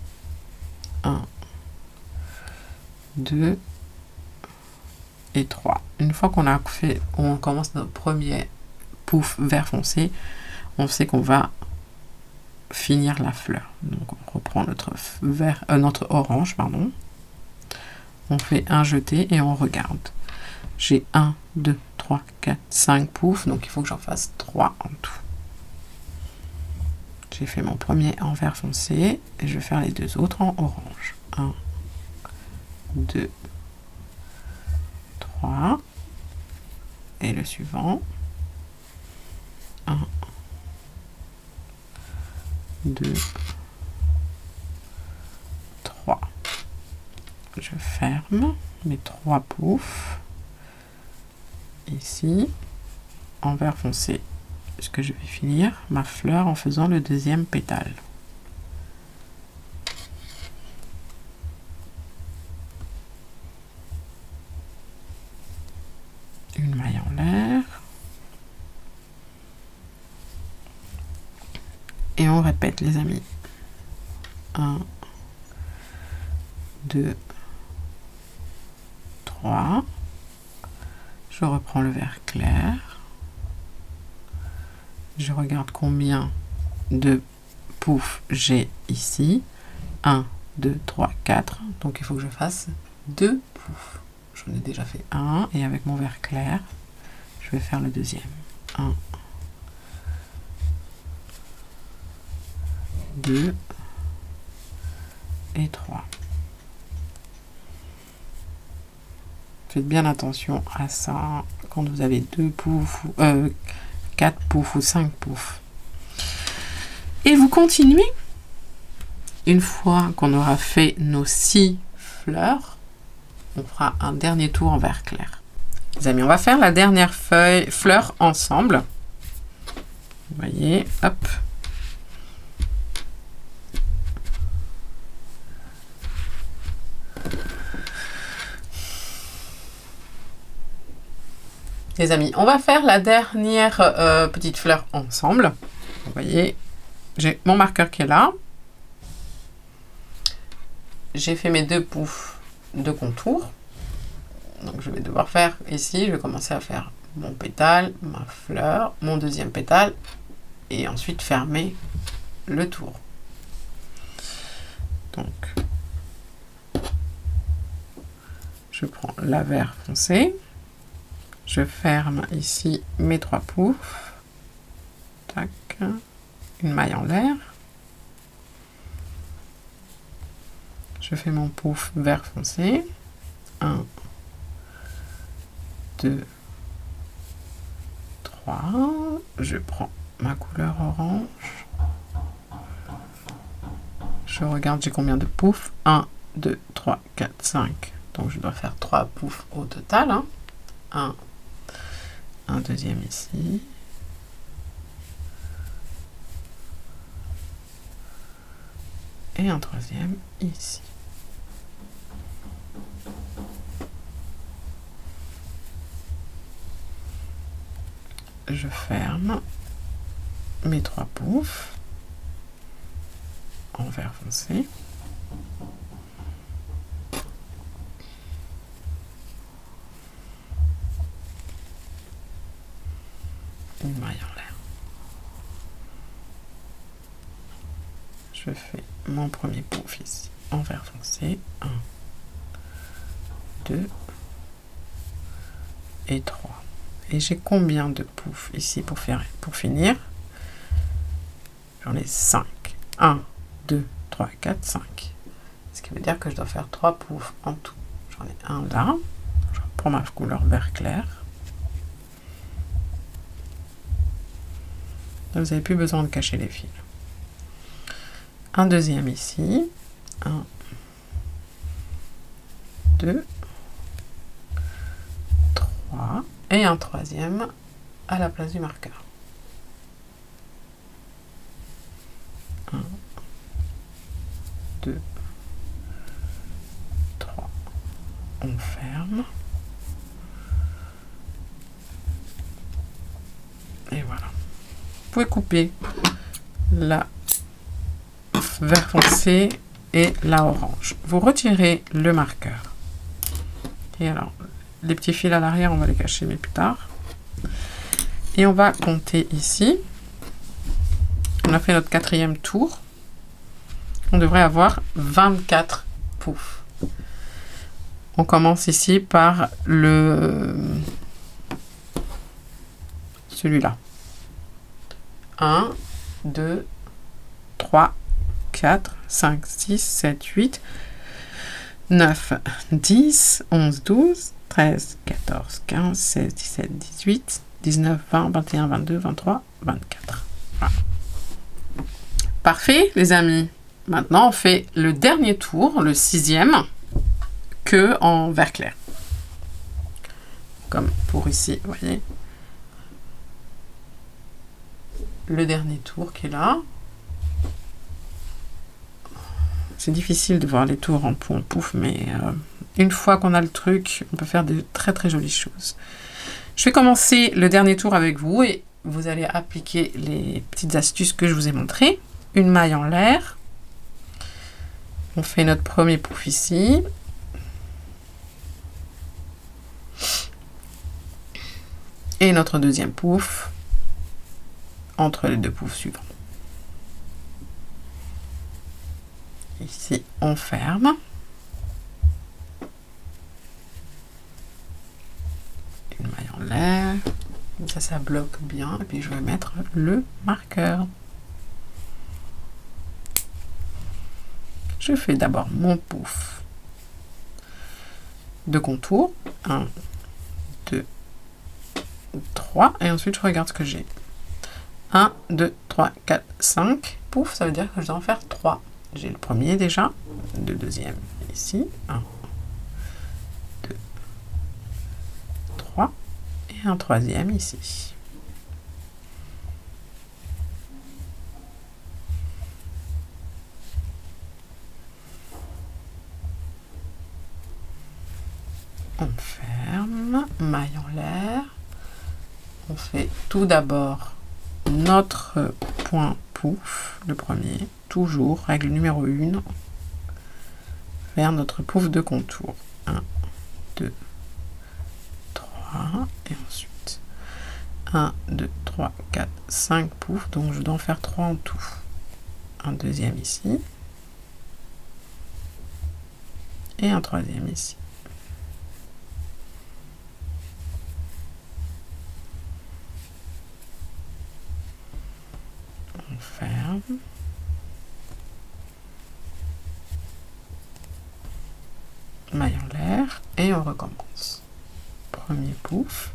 1, 2 et 3. Une fois qu'on a fait, on commence notre premier pouf vert foncé, on sait qu'on va finir la fleur. Donc, on reprend notre orange, pardon. On fait un jeté et on regarde. J'ai 1, 2, 3, 4, 5 poufs, donc il faut que j'en fasse 3 en tout. J'ai fait mon premier en vert foncé et je vais faire les deux autres en orange. 1, 2, 3 et le suivant. 1, 2, 3. Je ferme mes 3 poufs ici en vert foncé, puisque je vais finir ma fleur en faisant le deuxième pétale. Une maille en l'air et on répète les amis. 1, 2, 3, je reprends le vert clair, je regarde combien de poufs j'ai ici, 1, 2, 3, 4, donc il faut que je fasse 2 poufs. J'en ai déjà fait un et avec mon vert clair, je vais faire le deuxième. 1, 2 et 3. Faites bien attention à ça quand vous avez 2 poufs, 4 poufs ou 5 poufs. Et vous continuez. Une fois qu'on aura fait nos 6 fleurs, on fera un dernier tour en vert clair. Les amis, on va faire la dernière fleur ensemble. Vous voyez, hop. Les amis, on va faire la dernière petite fleur ensemble. Vous voyez, j'ai mon marqueur qui est là. J'ai fait mes 2 poufs de contour. Donc je vais devoir faire ici, je vais commencer à faire mon pétale, ma fleur, mon deuxième pétale et ensuite fermer le tour. Donc je prends la vert foncé. Je ferme ici mes 3 poufs. Tac. Une maille en l'air. Je fais mon pouf vert foncé. 1, 2, 3. Je prends ma couleur orange. Je regarde, j'ai combien de poufs? 1, 2, 3, 4, 5. Donc je dois faire 3 poufs au total. Hein. Un deuxième ici. Et un troisième ici. Je ferme mes 3 poufs en vert foncé. Une maille en l'air. Je fais mon premier pouf ici en vert foncé. 1, 2 et 3. Et j'ai combien de poufs ici pour finir? J'en ai 5. 1, 2, 3, 4, 5. Ce qui veut dire que je dois faire 3 poufs en tout. J'en ai un là. Je prends ma couleur vert clair. Là, vous n'avez plus besoin de cacher les fils. Un deuxième ici. 1, 2, 3. Et un troisième à la place du marqueur. 1, 2, 3. On ferme. Et voilà. Vous pouvez couper la vert foncé et la orange. Vous retirez le marqueur. Et alors, les petits fils à l'arrière, on va les cacher, mais plus tard. Et on va compter ici. On a fait notre 4e tour. On devrait avoir 24 poufs. On commence ici par celui-là. 1, 2, 3, 4, 5, 6, 7, 8, 9, 10, 11, 12, 13, 14, 15, 16, 17, 18, 19, 20, 21, 22, 23, 24. Voilà. Parfait, les amis. Maintenant, on fait le dernier tour, le 6e, que en vert clair. Comme pour ici, vous voyez. Le dernier tour qui est là. C'est difficile de voir les tours en pouf, mais une fois qu'on a le truc, on peut faire de très très jolies choses. Je vais commencer le dernier tour avec vous et vous allez appliquer les petites astuces que je vous ai montrées. Une maille en l'air. On fait notre premier pouf ici. Et notre deuxième pouf entre les deux poufs suivants. Ici, on ferme. Une maille en l'air. Ça bloque bien. Et puis, je vais mettre le marqueur. Je fais d'abord mon pouf de contour. 1, 2, 3. Et ensuite, je regarde ce que j'ai. 1, 2, 3, 4, 5. Pouf, ça veut dire que je dois en faire 3. J'ai le premier déjà, le deuxième ici, 1, 2, 3, et un troisième ici. On ferme, maille en l'air. On fait tout d'abord notre point pouf, le premier, toujours, règle numéro 1, vers notre pouf de contour. 1, 2, 3, et ensuite 1, 2, 3, 4, 5 poufs, donc je dois en faire 3 en tout. Un deuxième ici, et un troisième ici. On ferme. Maille en l'air et on recommence. Premier pouf.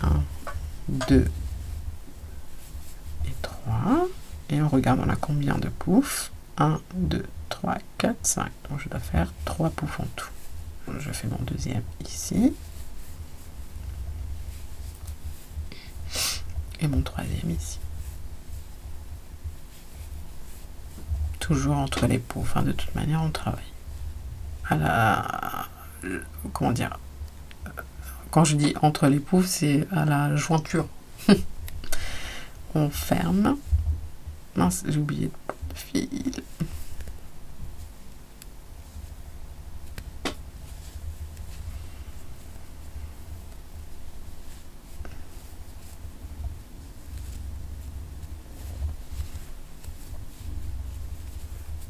1, 2 et 3. Et on regarde on a combien de poufs. 1, 2, 3, 4, 5. Donc je dois faire 3 poufs en tout. Je fais mon deuxième ici. Et mon troisième ici. Toujours entre les poufs. Hein, de toute manière, on travaille à la... Comment dire? Quand je dis entre les poufs, c'est à la jointure. On ferme. Mince, j'ai oublié de fil.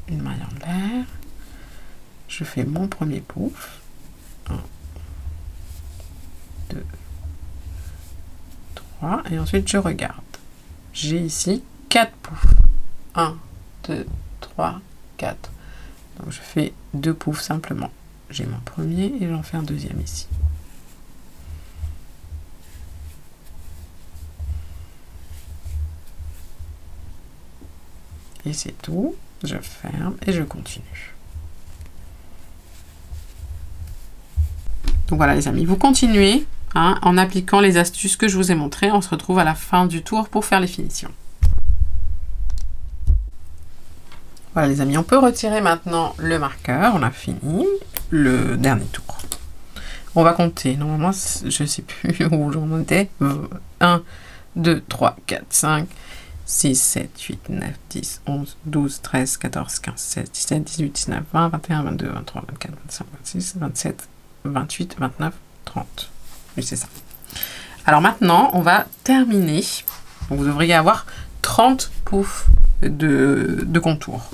Une maille en l'air. Je fais mon premier pouf. 1, 2, 3. Et ensuite, je regarde. J'ai ici 4 poufs. 1, 2, 3, 4. Donc, je fais 2 poufs simplement. J'ai mon premier et j'en fais un deuxième ici. Et c'est tout. Je ferme et je continue. Donc voilà les amis, vous continuez hein, en appliquant les astuces que je vous ai montrées. On se retrouve à la fin du tour pour faire les finitions. Voilà les amis, on peut retirer maintenant le marqueur. On a fini le dernier tour. On va compter. Normalement, je ne sais plus où j'en étais. 1, 2, 3, 4, 5, 6, 7, 8, 9, 10, 11, 12, 13, 14, 15, 16, 17, 18, 19, 20, 21, 22, 23, 24, 25, 26, 27, 28, 29, 30. Oui, c'est ça. Alors maintenant, on va terminer. Donc, vous devriez avoir 30 poufs de contour.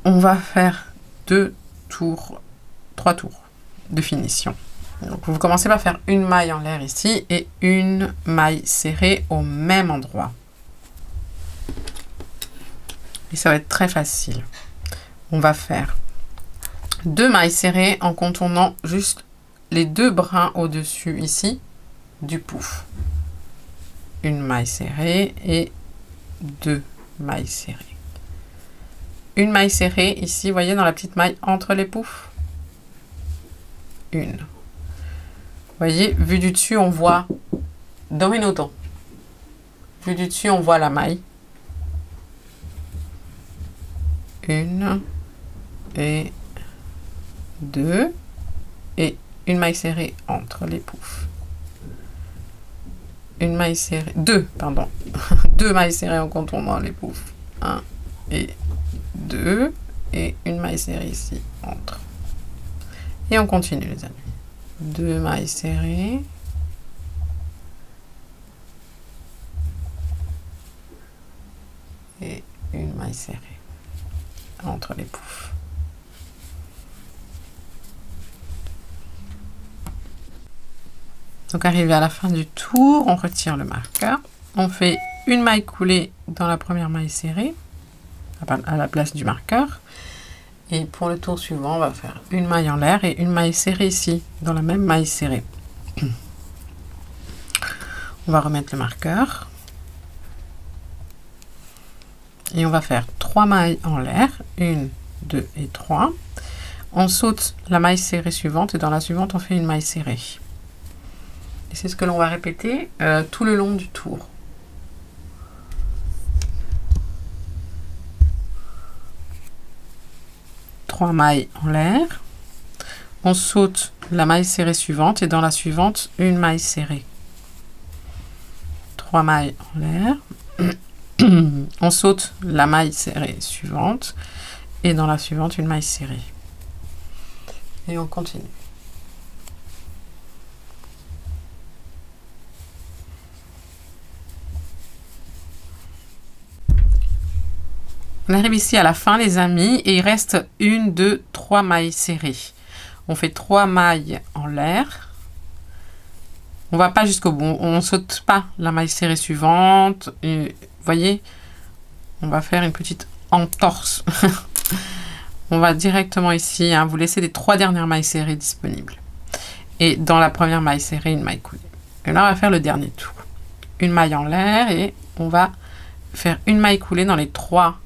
On va faire 3 tours de finition. Donc, vous commencez par faire une maille en l'air ici et une maille serrée au même endroit. Et ça va être très facile. On va faire 2 mailles serrées en contournant juste les 2 brins au-dessus ici du pouf. Une maille serrée et 2 mailles serrées. Une maille serrée ici, vous voyez, dans la petite maille entre les poufs. Une. Vous voyez, vu du dessus, on voit Dominoton. Vu du dessus, on voit la maille. Une et 2 et une maille serrée entre les poufs. Une maille serrée, 2, pardon. 2 mailles serrées en contournant les poufs. 1 et 2 et une maille serrée ici entre. Et on continue les amis. 2 mailles serrées. Et une maille serrée entre les poufs. Donc arrivé à la fin du tour, on retire le marqueur. On fait une maille coulée dans la première maille serrée, à la place du marqueur. Et pour le tour suivant, on va faire une maille en l'air et une maille serrée ici, dans la même maille serrée. On va remettre le marqueur. Et on va faire 3 mailles en l'air, 1, 2 et 3. On saute la maille serrée suivante et dans la suivante, on fait une maille serrée. Et c'est ce que l'on va répéter tout le long du tour. Trois mailles en l'air. On saute la maille serrée suivante et dans la suivante, une maille serrée. 3 mailles en l'air. On saute la maille serrée suivante et dans la suivante une maille serrée. Et on continue. On arrive ici à la fin les amis et il reste 1, 2, 3 mailles serrées. On fait 3 mailles en l'air. On va pas jusqu'au bout, on saute pas la maille serrée suivante. Et, vous voyez, on va faire une petite entorse. on va directement ici, hein, vous laissez les 3 dernières mailles serrées disponibles. Et dans la première maille serrée, une maille coulée. Et là, on va faire le dernier tour. Une maille en l'air et on va faire une maille coulée dans les 3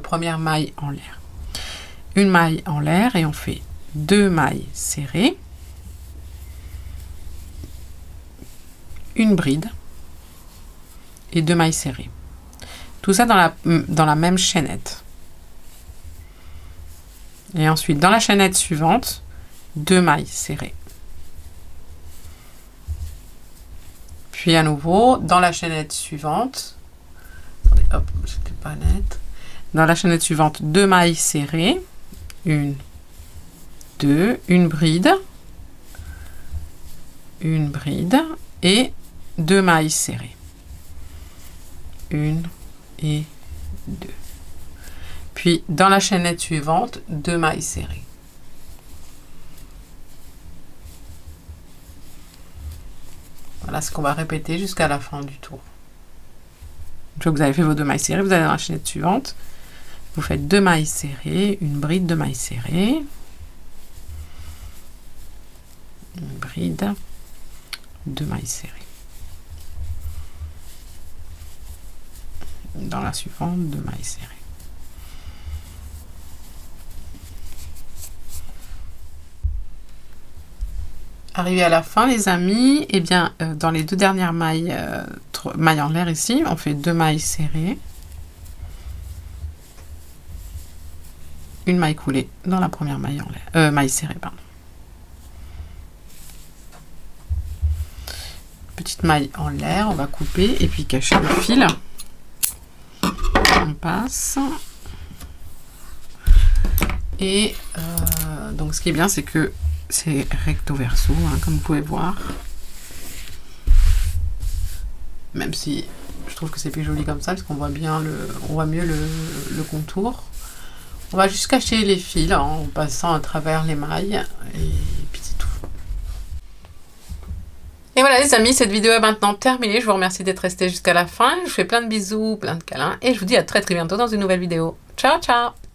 premières mailles en l'air. Une maille en l'air et on fait 2 mailles serrées, une bride et 2 mailles serrées. Tout ça dans la même chaînette. Et ensuite, dans la chaînette suivante, 2 mailles serrées. Puis à nouveau, dans la chaînette suivante, attendez, hop, c'était pas net. Dans la chaînette suivante, 2 mailles serrées, 1, 2, une bride et 2 mailles serrées. 1 et 2. Puis dans la chaînette suivante, 2 mailles serrées. Voilà ce qu'on va répéter jusqu'à la fin du tour. Une fois que vous avez fait vos 2 mailles serrées, vous allez dans la chaînette suivante. Vous faites 2 mailles serrées, une bride, 2 mailles serrées. Une bride, 2 mailles serrées. Dans la suivante, 2 mailles serrées. Arrivé à la fin, les amis, et bien dans les 2 dernières mailles, mailles en l'air ici, on fait 2 mailles serrées, une maille coulée dans la première maille en l'air, maille serrée, pardon. Petite maille en l'air, on va couper et puis cacher le fil. On passe. Et donc ce qui est bien, c'est que c'est recto verso, hein, comme vous pouvez voir. Même si je trouve que c'est plus joli comme ça, parce qu'on voit bien on voit mieux le contour. On va juste cacher les fils hein, en passant à travers les mailles. Et puis c'est tout. Et voilà les amis, cette vidéo est maintenant terminée. Je vous remercie d'être restés jusqu'à la fin. Je vous fais plein de bisous, plein de câlins. Et je vous dis à très bientôt dans une nouvelle vidéo. Ciao, ciao!